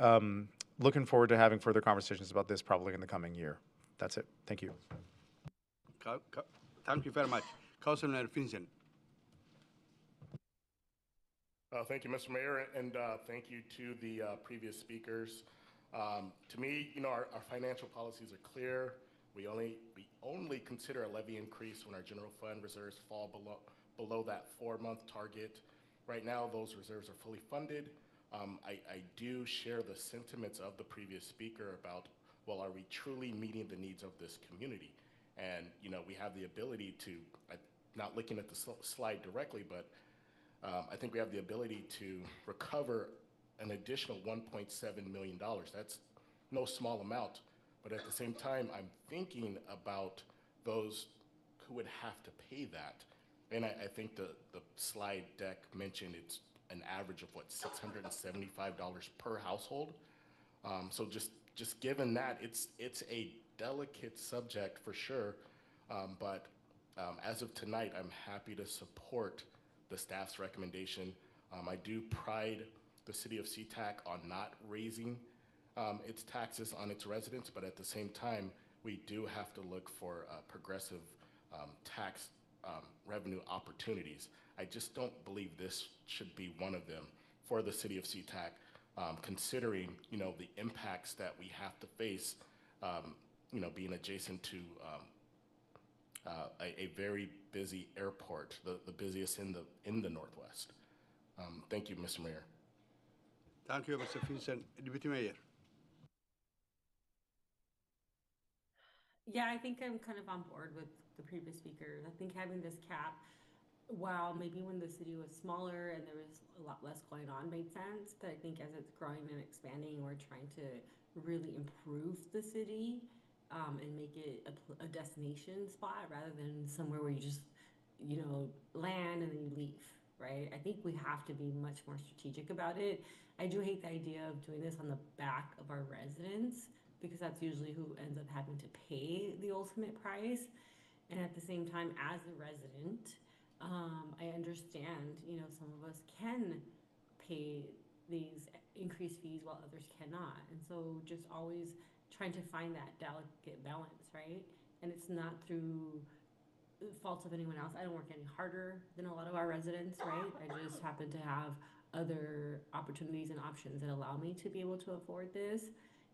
looking forward to having further conversations about this probably in the coming year. That's it. Thank you. Thank you very much. Councilman Finzen. Thank you, Mr. Mayor, and thank you to the previous speakers. To me, our financial policies are clear. We only consider a levy increase when our general fund reserves fall below that 4-month target. Right now, those reserves are fully funded. I do share the sentiments of the previous speaker about, well, are we truly meeting the needs of this community? And, you know, we have the ability to, not looking at the slide directly, but I think we have the ability to recover an additional $1.7 million. That's no small amount, but at the same time, I'm thinking about those who would have to pay that. And I think the slide deck mentioned it's an average of what, $675 per household. So just given that, it's a delicate subject for sure, but as of tonight, I'm happy to support the staff's recommendation. I do pride the city of SeaTac on not raising its taxes on its residents, but at the same time, we do have to look for progressive tax revenue opportunities. I just don't believe this should be one of them for the city of SeaTac, considering, you know, the impacts that we have to face, you know, being adjacent to a very busy airport, the busiest in the Northwest. Thank you, Mr. Mayor. Thank you, Mr. Vincent. Deputy Mayor. Yeah, I think I'm kind of on board with the previous speakers. I think having this cap, while maybe when the city was smaller and there was a lot less going on, made sense. But I think as it's growing and expanding, we're trying to really improve the city and make it a destination spot rather than somewhere where you just, you know, land and then you leave, right? I think we have to be much more strategic about it. I do hate the idea of doing this on the back of our residents, because that's usually who ends up having to pay the ultimate price. And at the same time, as a resident, I understand, you know, some of us can pay these increased fees while others cannot. And so just always trying to find that delicate balance, right? And it's not through faults of anyone else. I don't work any harder than a lot of our residents, right? I just happen to have other opportunities and options that allow me to be able to afford this.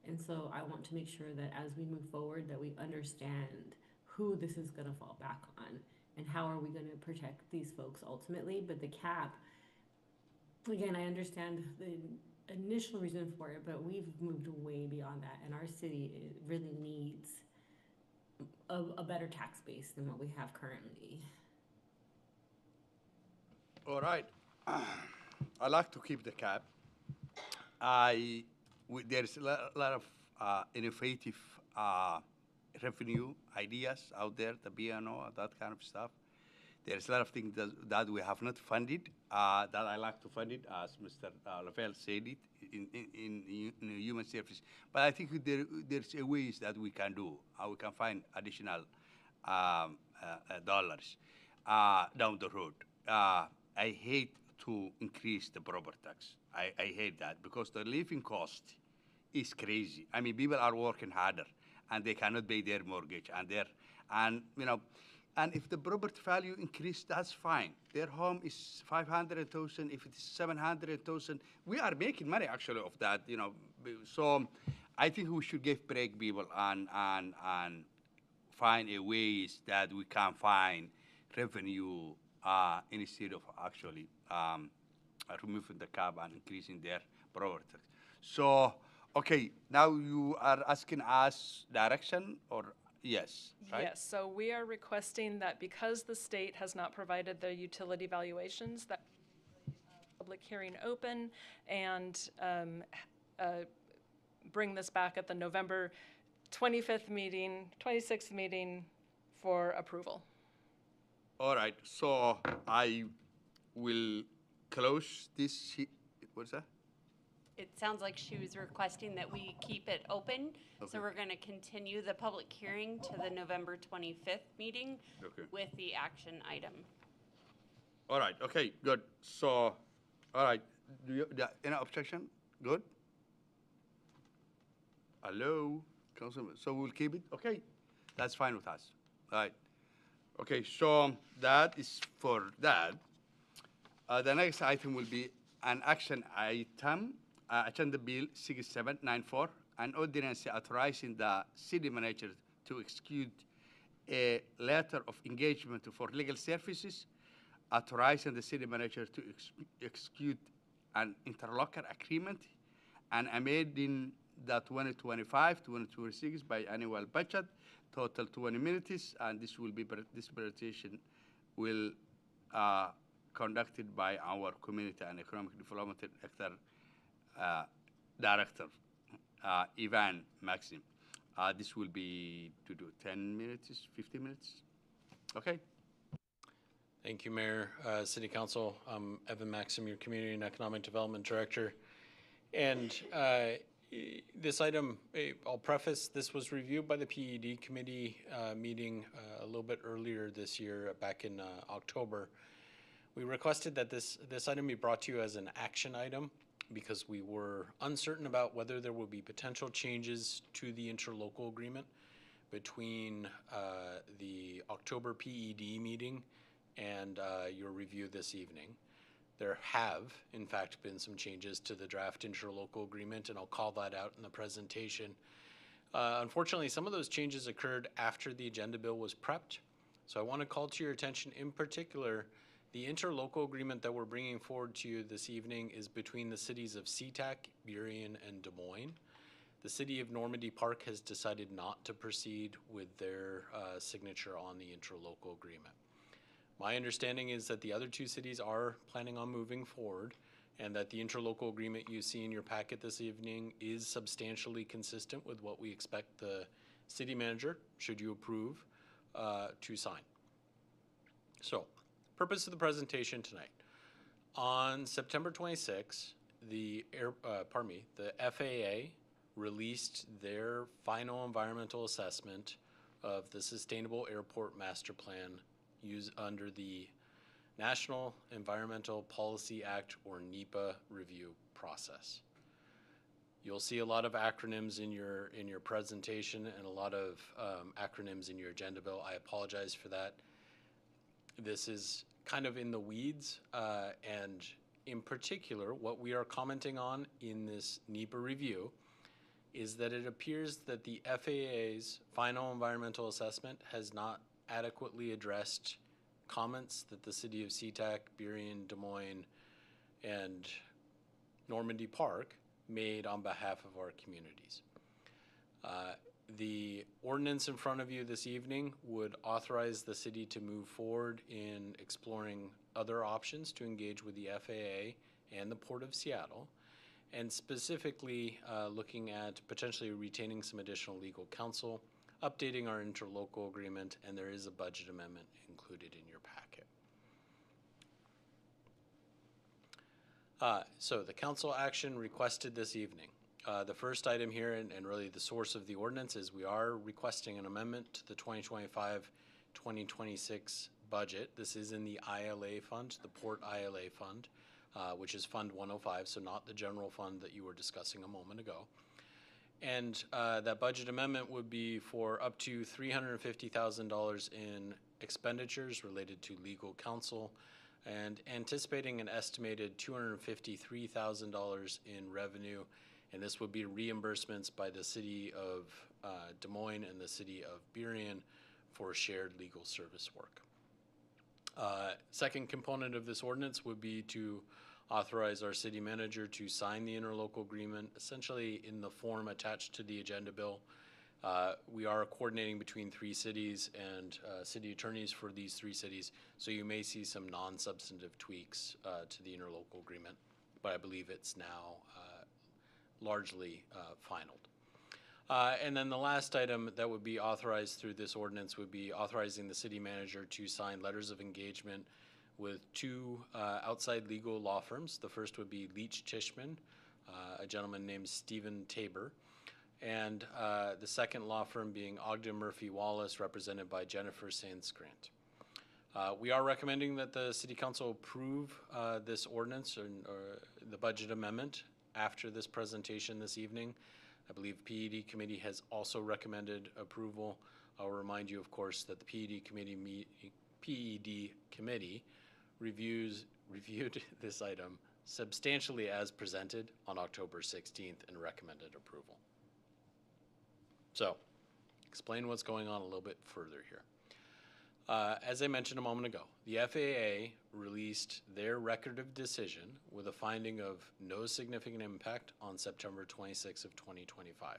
And so I want to make sure that as we move forward, that we understand who this is going to fall back on and how are we going to protect these folks ultimately. But the cap, again, I understand the initial reason for it, but we've moved way beyond that, and our city really needs a better tax base than what we have currently. All right. I like to keep the cap. There's a lot of innovative revenue ideas out there, the BNO, that kind of stuff. There's a lot of things that we have not funded, that I like to fund it, as Mr. Lavelle said it, in human services. But I think there's a ways that we can do, how we can find additional dollars down the road. I hate to increase the property tax. I hate that, because the living cost is crazy. I mean, people are working harder, and they cannot pay their mortgage, and you know, and if the property value increase, that's fine. Their home is 500,000. If it is 700,000, we are making money actually of that, you know. So I think we should give break people and find a ways that we can find revenue instead of actually removing the cap and increasing their property tax. So, okay, now you are asking us direction, or yes, right? Yes, so we are requesting that because the state has not provided the utility valuations, that public hearing open and bring this back at the November 26th meeting for approval. All right, so I will close this. What's that? It sounds like she was requesting that we keep it open. Okay. So we're going to continue the public hearing to the November 25th meeting with the action item. All right, okay, good. So, all right, do you, any objection? Good? Hello, Councilman, so we'll keep it? Okay, that's fine with us. All right. Okay, so that is for that. The next item will be an action item, Agenda Bill 6794, an ordinance authorizing the city manager to execute a letter of engagement for legal services authorizing the city manager to execute an interlocal agreement and amending the 2025-2026 biannual budget, total 20 minutes, and this will be this presentation will conducted by our Community and Economic Development Director, Ivan Maxim. This will be to do 10 minutes, 15 minutes. Okay. Thank you, Mayor, City Council. I'm Evan Maxim, your Community and Economic Development Director. And this item, I'll preface, this was reviewed by the PED committee meeting a little bit earlier this year, back in October. We requested that this item be brought to you as an action item because we were uncertain about whether there will be potential changes to the interlocal agreement between the October PED meeting and your review this evening. There have, in fact, been some changes to the draft interlocal agreement, and I'll call that out in the presentation. Unfortunately, some of those changes occurred after the agenda bill was prepped, so I want to call to your attention in particular the interlocal agreement that we're bringing forward to you this evening is between the cities of SeaTac, Burien, and Des Moines. The city of Normandy Park has decided not to proceed with their signature on the interlocal agreement. My understanding is that the other two cities are planning on moving forward and that the interlocal agreement you see in your packet this evening is substantially consistent with what we expect the city manager, should you approve, to sign. So, purpose of the presentation tonight. On September 26, the FAA released their final environmental assessment of the Sustainable Airport Master Plan used under the National Environmental Policy Act, or NEPA, review process. You'll see a lot of acronyms in your presentation and a lot of acronyms in your agenda bill. I apologize for that. This is kind of in the weeds, and in particular, what we are commenting on in this NEPA review is that it appears that the FAA's final environmental assessment has not adequately addressed comments that the city of SeaTac, Burien, Des Moines, and Normandy Park made on behalf of our communities. The ordinance in front of you this evening would authorize the city to move forward in exploring other options to engage with the FAA and the Port of Seattle, and specifically looking at potentially retaining some additional legal counsel, updating our interlocal agreement, and there is a budget amendment included in your packet. So the council action requested this evening. The first item here, and really the source of the ordinance, is we are requesting an amendment to the 2025-2026 budget. This is in the ILA fund, the Port ILA fund, which is Fund 105, so not the general fund that you were discussing a moment ago. And that budget amendment would be for up to $350,000 in expenditures related to legal counsel, and anticipating an estimated $253,000 in revenue, and this would be reimbursements by the city of Des Moines and the city of Burien for shared legal service work. Second component of this ordinance would be to authorize our city manager to sign the interlocal agreement, essentially in the form attached to the agenda bill. We are coordinating between three cities and city attorneys for these three cities, so you may see some non-substantive tweaks to the interlocal agreement, but I believe it's now largely finalized. And then the last item that would be authorized through this ordinance would be authorizing the city manager to sign letters of engagement with two outside legal law firms. The first would be Leach Tishman, a gentleman named Stephen Tabor, and the second law firm being Ogden Murphy Wallace, represented by Jennifer Sandsgrant. We are recommending that the City Council approve this ordinance or the budget amendment after this presentation this evening. I believe PED committee has also recommended approval. I'll remind you, of course, that the PED committee reviewed this item substantially as presented on October 16th and recommended approval. So, explain what's going on a little bit further here. As I mentioned a moment ago, the FAA released their record of decision with a finding of no significant impact on September 26 of 2025.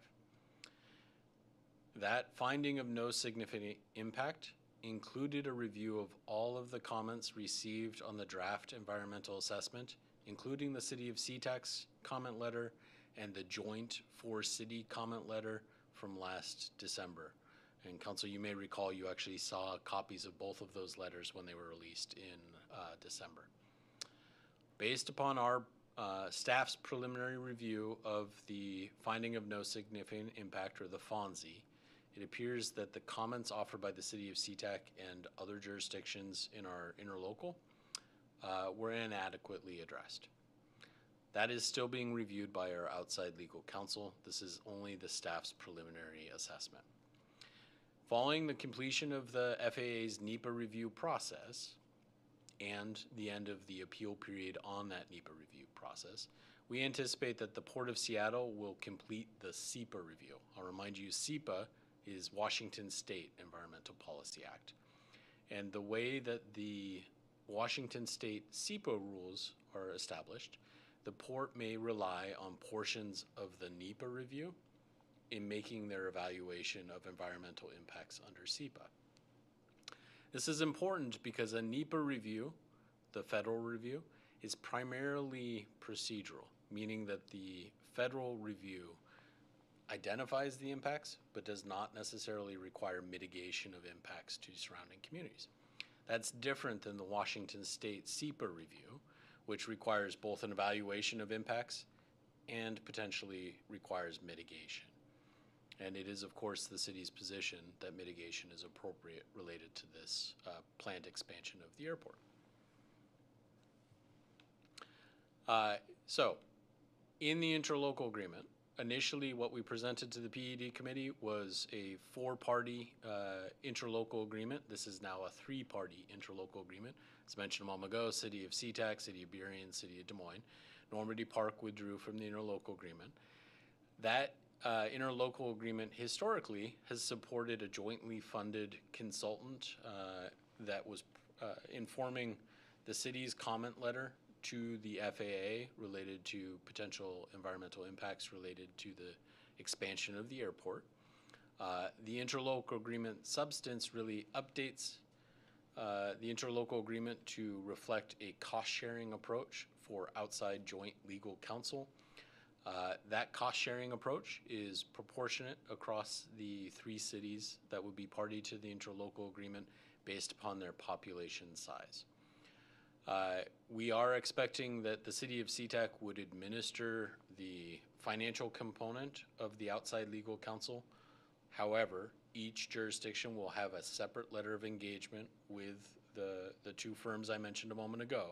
That finding of no significant impact included a review of all of the comments received on the draft environmental assessment, including the City of SeaTac's comment letter and the joint four-city comment letter from last December. And Council, you may recall you actually saw copies of both of those letters when they were released in December. Based upon our staff's preliminary review of the finding of no significant impact, or the FONSI, it appears that the comments offered by the City of SeaTac and other jurisdictions in our interlocal were inadequately addressed. That is still being reviewed by our outside legal counsel. This is only the staff's preliminary assessment. Following the completion of the FAA's NEPA review process and the end of the appeal period on that NEPA review process, we anticipate that the Port of Seattle will complete the SEPA review. I'll remind you, SEPA is Washington State Environmental Policy Act. And the way that the Washington State SEPA rules are established, the port may rely on portions of the NEPA review in making their evaluation of environmental impacts under SEPA. This is important because a NEPA review, the federal review, is primarily procedural, meaning that the federal review identifies the impacts, but does not necessarily require mitigation of impacts to surrounding communities. That's different than the Washington State SEPA review, which requires both an evaluation of impacts and potentially requires mitigation. And it is, of course, the city's position that mitigation is appropriate related to this planned expansion of the airport. So, in the interlocal agreement, initially what we presented to the PED committee was a four-party interlocal agreement. This is now a three-party interlocal agreement. As mentioned a moment ago, City of SeaTac, City of Burien, City of Des Moines. Normandy Park withdrew from the interlocal agreement. That interlocal agreement historically has supported a jointly funded consultant that was informing the city's comment letter to the FAA related to potential environmental impacts related to the expansion of the airport. The interlocal agreement substance really updates the interlocal agreement to reflect a cost-sharing approach for outside joint legal counsel. That cost-sharing approach is proportionate across the three cities that would be party to the interlocal agreement based upon their population size. We are expecting that the City of SeaTac would administer the financial component of the outside legal counsel. However, each jurisdiction will have a separate letter of engagement with the two firms I mentioned a moment ago.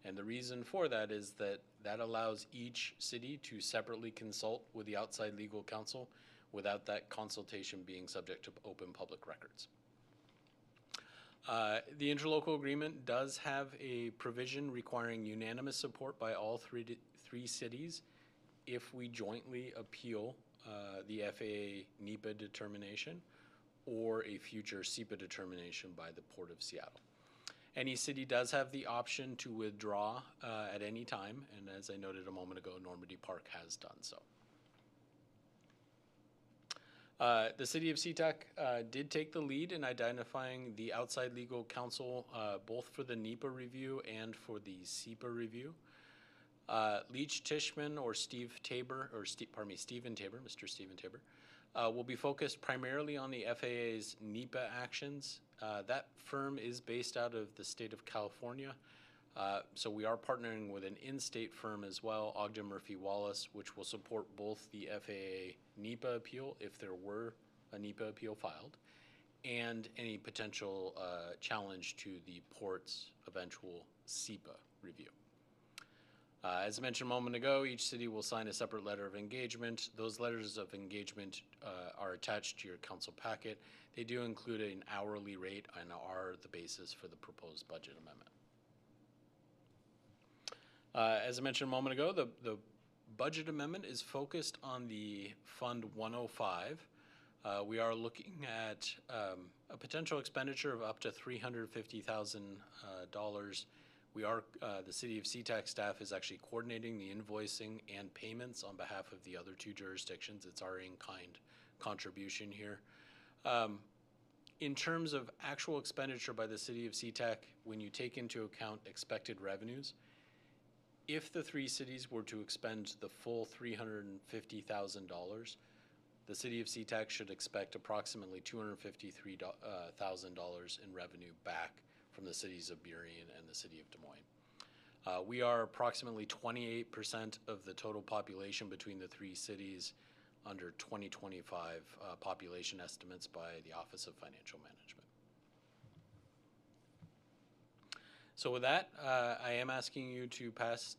And the reason for that is that allows each city to separately consult with the outside legal counsel without that consultation being subject to open public records. The interlocal agreement does have a provision requiring unanimous support by all three cities if we jointly appeal the FAA NEPA determination or a future SEPA determination by the Port of Seattle. Any city does have the option to withdraw at any time, and as I noted a moment ago, Normandy Park has done so. The City of SeaTac did take the lead in identifying the outside legal counsel both for the NEPA review and for the SEPA review. Leach Tishman or Stephen Tabor, Mr. Stephen Tabor, will be focused primarily on the FAA's NEPA actions. That firm is based out of the state of California, so we are partnering with an in-state firm as well, Ogden Murphy Wallace, which will support both the FAA NEPA appeal, if there were a NEPA appeal filed, and any potential challenge to the port's eventual SEPA review. As I mentioned a moment ago, each city will sign a separate letter of engagement. Those letters of engagement are attached to your council packet. They do include an hourly rate and are the basis for the proposed budget amendment. As I mentioned a moment ago, the budget amendment is focused on the Fund 105 We are looking at a potential expenditure of up to $350,000. We are, the City of SeaTac staff is actually coordinating the invoicing and payments on behalf of the other two jurisdictions. It's our in-kind contribution here. In terms of actual expenditure by the City of SeaTac, when you take into account expected revenues, if the three cities were to expend the full $350,000, the City of SeaTac should expect approximately $253,000 in revenue back from the cities of Burien and the City of Des Moines. We are approximately 28% of the total population between the three cities under 2025 population estimates by the Office of Financial Management. So with that, I am asking you to pass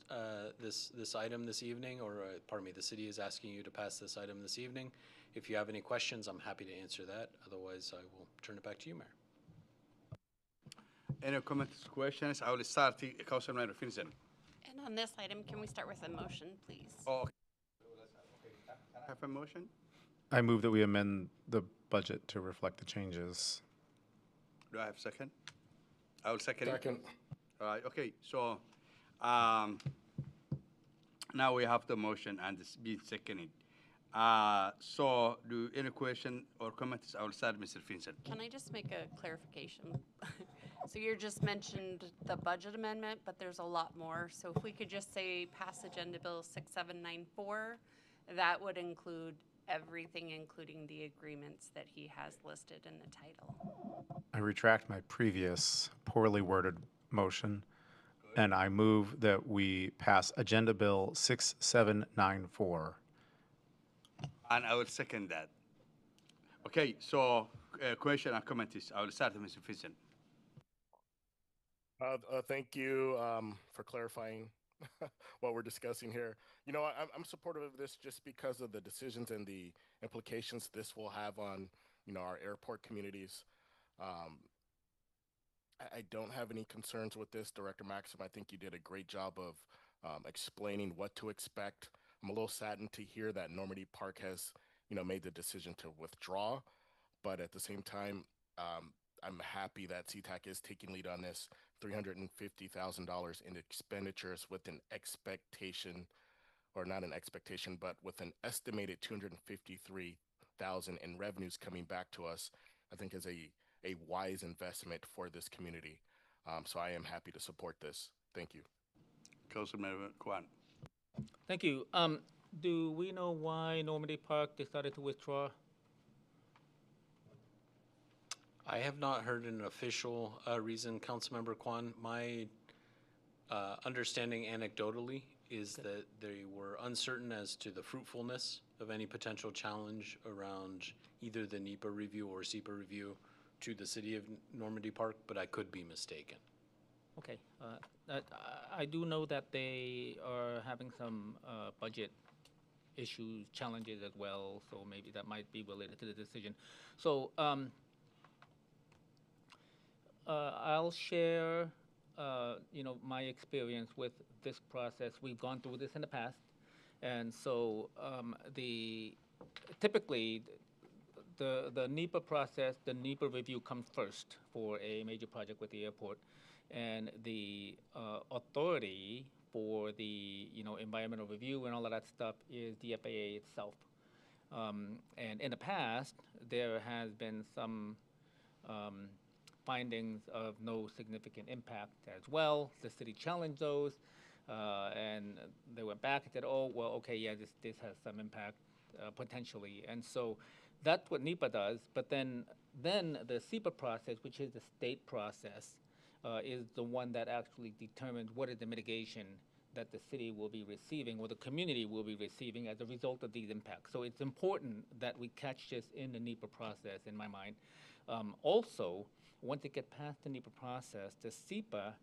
this item this evening, or pardon me, the city is asking you to pass this item this evening. If you have any questions, I'm happy to answer that. Otherwise, I will turn it back to you, Mayor. Any comments, questions? I will start, Councilman Finson. And on this item, can we start with a motion, please? Oh, okay. Can I have a motion? I move that we amend the budget to reflect the changes. Do I have a second? I will second it. Second. All right, okay, so now we have the motion and it's been seconded. So do any question or comments? I will start, Mr. Finson. Can I just make a clarification? So you just mentioned the budget amendment, but there's a lot more. So if we could just say pass Agenda Bill 6794, that would include everything, including the agreements that he has listed in the title. I retract my previous poorly worded motion, and I move that we pass Agenda Bill 6794. And I will second that. Okay, so question and comments. I will start, Mr. Finson. Thank you for clarifying what we're discussing here. You know, I'm supportive of this just because of the decisions and the implications this will have on, you know, our airport communities. I don't have any concerns with this, Director Maxim. I think you did a great job of explaining what to expect. I'm a little saddened to hear that Normandy Park has, you know, made the decision to withdraw, but at the same time, I'm happy that SeaTac is taking lead on this. $350,000 in expenditures with an expectation, or not an expectation, but with an estimated $253,000 in revenues coming back to us, I think is a wise investment for this community. So I am happy to support this. Thank you. Councilman Kwan. Thank you. Do we know why Normandy Park decided to withdraw? I have not heard an official reason, Councilmember Kwan. My understanding anecdotally is that they were uncertain as to the fruitfulness of any potential challenge around either the NEPA review or SEPA review to the city of Normandy Park, but I could be mistaken. Okay. I do know that they are having some budget issues, challenges as well, so maybe that might be related to the decision. So I'll share, you know, my experience with this process. We've gone through this in the past, and so typically the NEPA process, the NEPA review comes first for a major project with the airport, and the authority for the, you know, environmental review and all of that stuff is the FAA itself. And in the past, there has been some findings of no significant impact as well. The city challenged those, and they went back and said, oh, well, okay, yeah, this has some impact potentially. And so that's what NEPA does. But then the SEPA process, which is the state process, is the one that actually determines what is the mitigation that the city will be receiving or the community will be receiving as a result of these impacts. So it's important that we catch this in the NEPA process, in my mind. Also, once it gets past the NEPA process, the SEPA,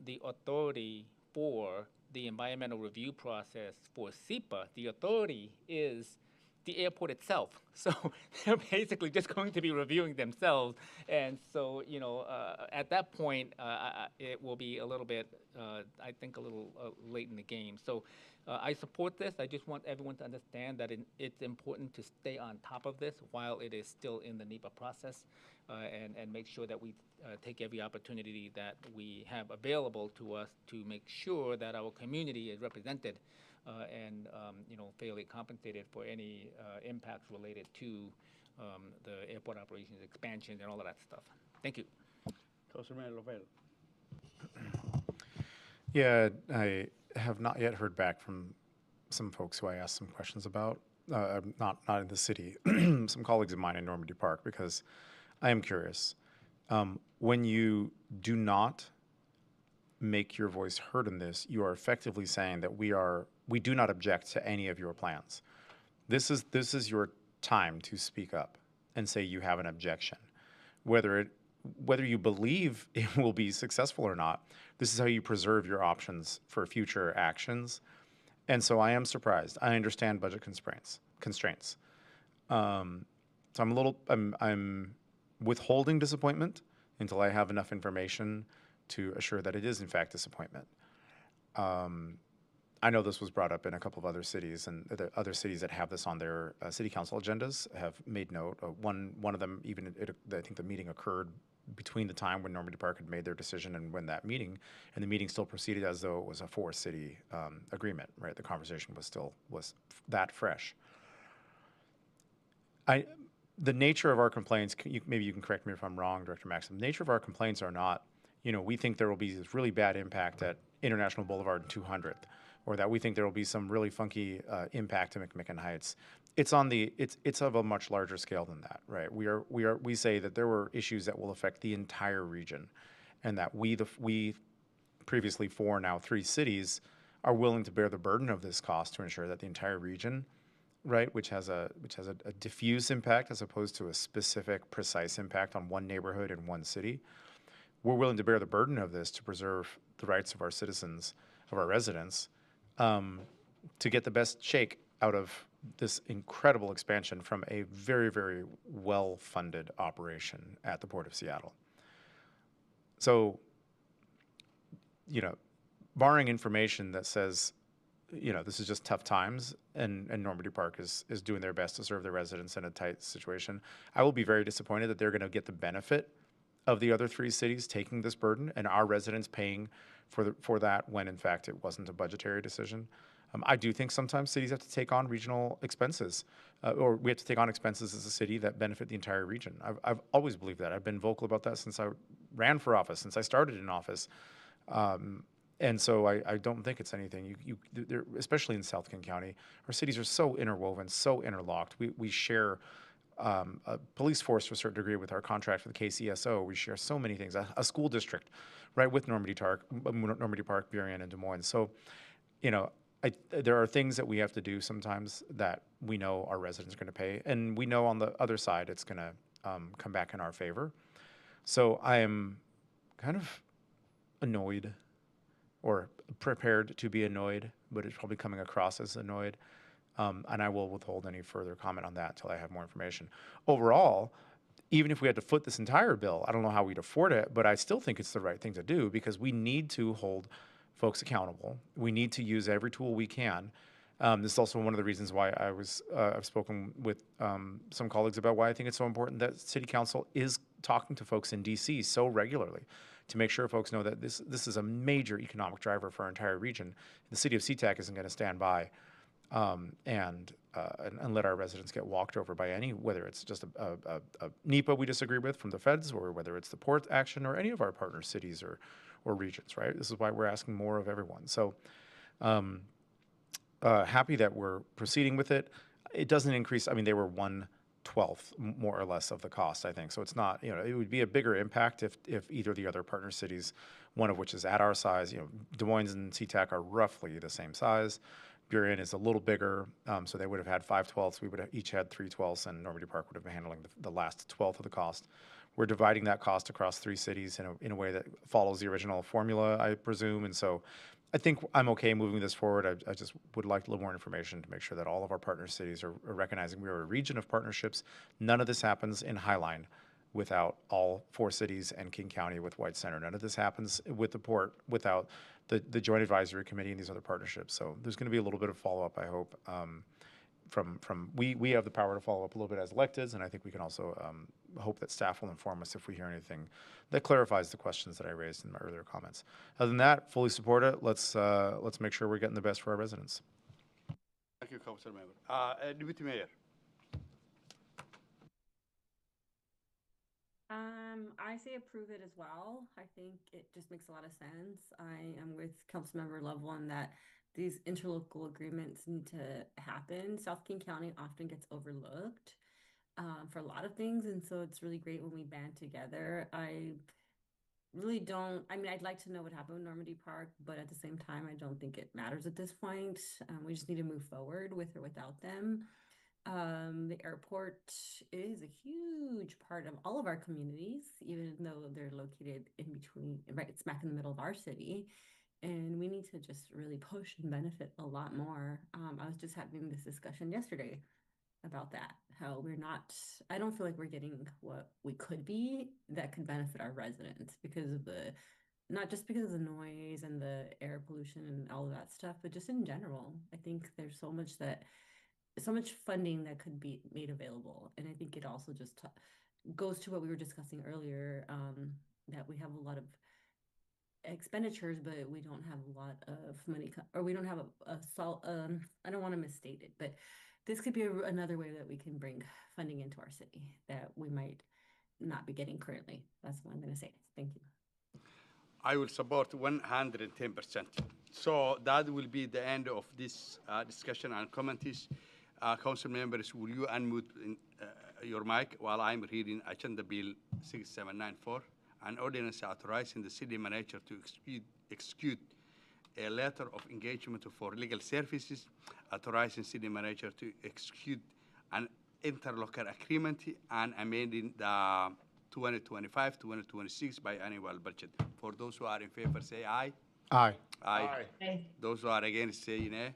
the authority for the environmental review process for SEPA, the authority is the airport itself. So they're basically just going to be reviewing themselves. And so, at that point, it will be a little bit, I think, a little late in the game. So I support this. I just want everyone to understand that it's important to stay on top of this while it is still in the NEPA process, and make sure that we take every opportunity that we have available to us to make sure that our community is represented and fairly compensated for any impacts related to the airport operations expansion and all of that stuff. Thank you. Councilman Lovell. Yeah, I have not yet heard back from some folks who I asked some questions about, not in the city, some colleagues of mine in Normandy Park, because I am curious. When you do not make your voice heard in this, you are effectively saying that we do not object to any of your plans. This is your time to speak up and say you have an objection. Whether you believe it will be successful or not, this is how you preserve your options for future actions. And so I am surprised. I understand budget constraints. So I'm withholding disappointment until I have enough information to assure that it is in fact disappointment. I know this was brought up in a couple of other cities, and the other cities that have this on their city council agendas have made note. One of them, even I think the meeting occurred between the time when Normandy Park had made their decision and when that meeting, and the meeting still proceeded as though it was a 4-city agreement. Right, the conversation was that fresh. The nature of our complaints, maybe you can correct me if I'm wrong, Director Maxim. The nature of our complaints are not, we think there will be this really bad impact at International Boulevard and 200th, or that we think there will be some really funky impact to McMicken Heights. It's of a much larger scale than that, right? We say that there were issues that will affect the entire region, and that we previously 4, now 3 cities are willing to bear the burden of this cost to ensure that the entire region, right, which has a diffuse impact as opposed to a specific, precise impact on one neighborhood in one city. We're willing to bear the burden of this to preserve the rights of our citizens, of our residents, to get the best shake out of this incredible expansion from a very, very well-funded operation at the Port of Seattle. So, barring information that says, this is just tough times, and Normandy Park is doing their best to serve their residents in a tight situation, I will be very disappointed that they're going to get the benefit of the other 3 cities taking this burden and our residents paying for that when, in fact, it wasn't a budgetary decision. I do think sometimes cities have to take on regional expenses, or we have to take on expenses as a city that benefit the entire region. I've always believed that. I've been vocal about that since I ran for office, since I started in office. And so I don't think it's anything. Especially in South King County, our cities are so interwoven, so interlocked. We share a police force to a certain degree with our contract with the KCSO. We share so many things. A school district, right, with Normandy Park, Burien, and Des Moines. So, there are things that we have to do sometimes that we know our residents are going to pay, and we know on the other side it's going to come back in our favor. So I am kind of annoyed, or prepared to be annoyed, but it's probably coming across as annoyed. And I will withhold any further comment on that until I have more information. Overall, even if we had to foot this entire bill, I don't know how we'd afford it, but I still think it's the right thing to do, because we need to hold folks accountable. We need to use every tool we can. This is also one of the reasons why I've spoken with some colleagues about why I think it's so important that City Council is talking to folks in DC so regularly to make sure folks know that this is a major economic driver for our entire region. The city of SeaTac isn't going to stand by and let our residents get walked over by whether it's just a NEPA we disagree with from the feds, or whether it's the port action, or any of our partner cities or regions, right? This is why we're asking more of everyone. So happy that we're proceeding with it. It doesn't increase, they were 1/12 more or less of the cost, I think. So it's not, it would be a bigger impact if either of the other partner cities, one of which is at our size, Des Moines and SeaTac are roughly the same size. Burien is a little bigger, so they would have had 5/12. We would have each had 3/12, and Normandy Park would have been handling the last 1/12 of the cost. We're dividing that cost across 3 cities in a way that follows the original formula, I presume, and so I think I'm okay moving this forward. I just would like a little more information to make sure that all of our partner cities are recognizing we are a region of partnerships. None of this happens in Highline without all 4 cities and King County with White Center. None of this happens with the port without the Joint Advisory Committee and these other partnerships. So there's going to be a little bit of follow-up, I hope. We have the power to follow up a little bit as electeds, and I think we can also hope that staff will inform us if we hear anything that clarifies the questions that I raised in my earlier comments. Other than that, fully support it. Let's make sure we're getting the best for our residents. Thank you, Council Member. Deputy Mayor. I say approve it as well. I think it just makes a lot of sense. I am with Councilmember Loveland that these interlocal agreements need to happen. South King County often gets overlooked for a lot of things, and so it's really great when we band together. I really don't. I mean, I'd like to know what happened with Normandy Park, but at the same time, I don't think it matters at this point. We just need to move forward with or without them. The airport is a huge part of all of our communities, even though they're located in between, right smack in the middle of our city. And we need to just really push and benefit a lot more. I was just having this discussion yesterday about that, how I don't feel like we're getting what we could be that could benefit our residents because of not just because of the noise and the air pollution and all of that stuff, but just in general. I think there's so much funding that could be made available. And I think it also just goes to what we were discussing earlier, that we have a lot of expenditures, but we don't have a lot of money, or we don't have I don't want to misstate it, but this could be another way that we can bring funding into our city that we might not be getting currently. That's what I'm going to say. Thank you. I will support 110%. So that will be the end of this discussion and comments. Council members, will you unmute your mic while I'm reading Agenda Bill 6794, an ordinance authorizing the city manager to execute a letter of engagement for legal services, authorizing city manager to execute an interlocal agreement and amending the 2025-2026 biannual budget. For those who are in favor, say aye. Aye. Aye. Aye. Those who are against, say nay.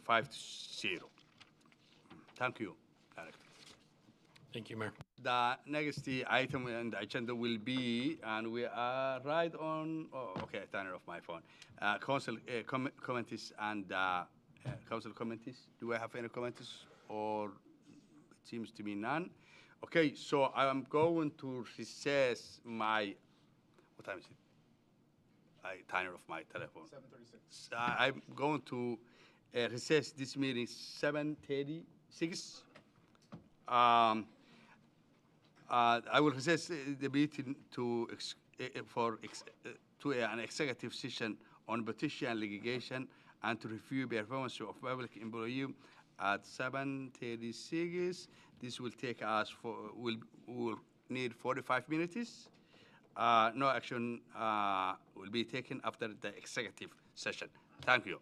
5 to 0. Thank you, Director. Thank you, Mayor. The next item on the agenda will be, and we are right on, okay, I turned off my phone. Council comments and council comments. Do I have any comments, or it seems to be none? Okay, so I'm going to recess what time is it? I turned off my telephone. 7:36. I'm going to recess this meeting 7:36. I will recess the meeting to an executive session on petition litigation and to review performance of public employee at 7:36. This will take us will need 45 minutes. No action will be taken after the executive session. Thank you.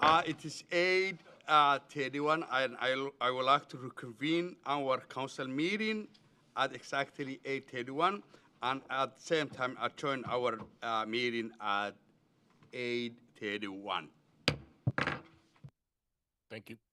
It is 8:31, and I would like to reconvene our council meeting at exactly 8:31, and at the same time adjourn our meeting at 8:31. Thank you.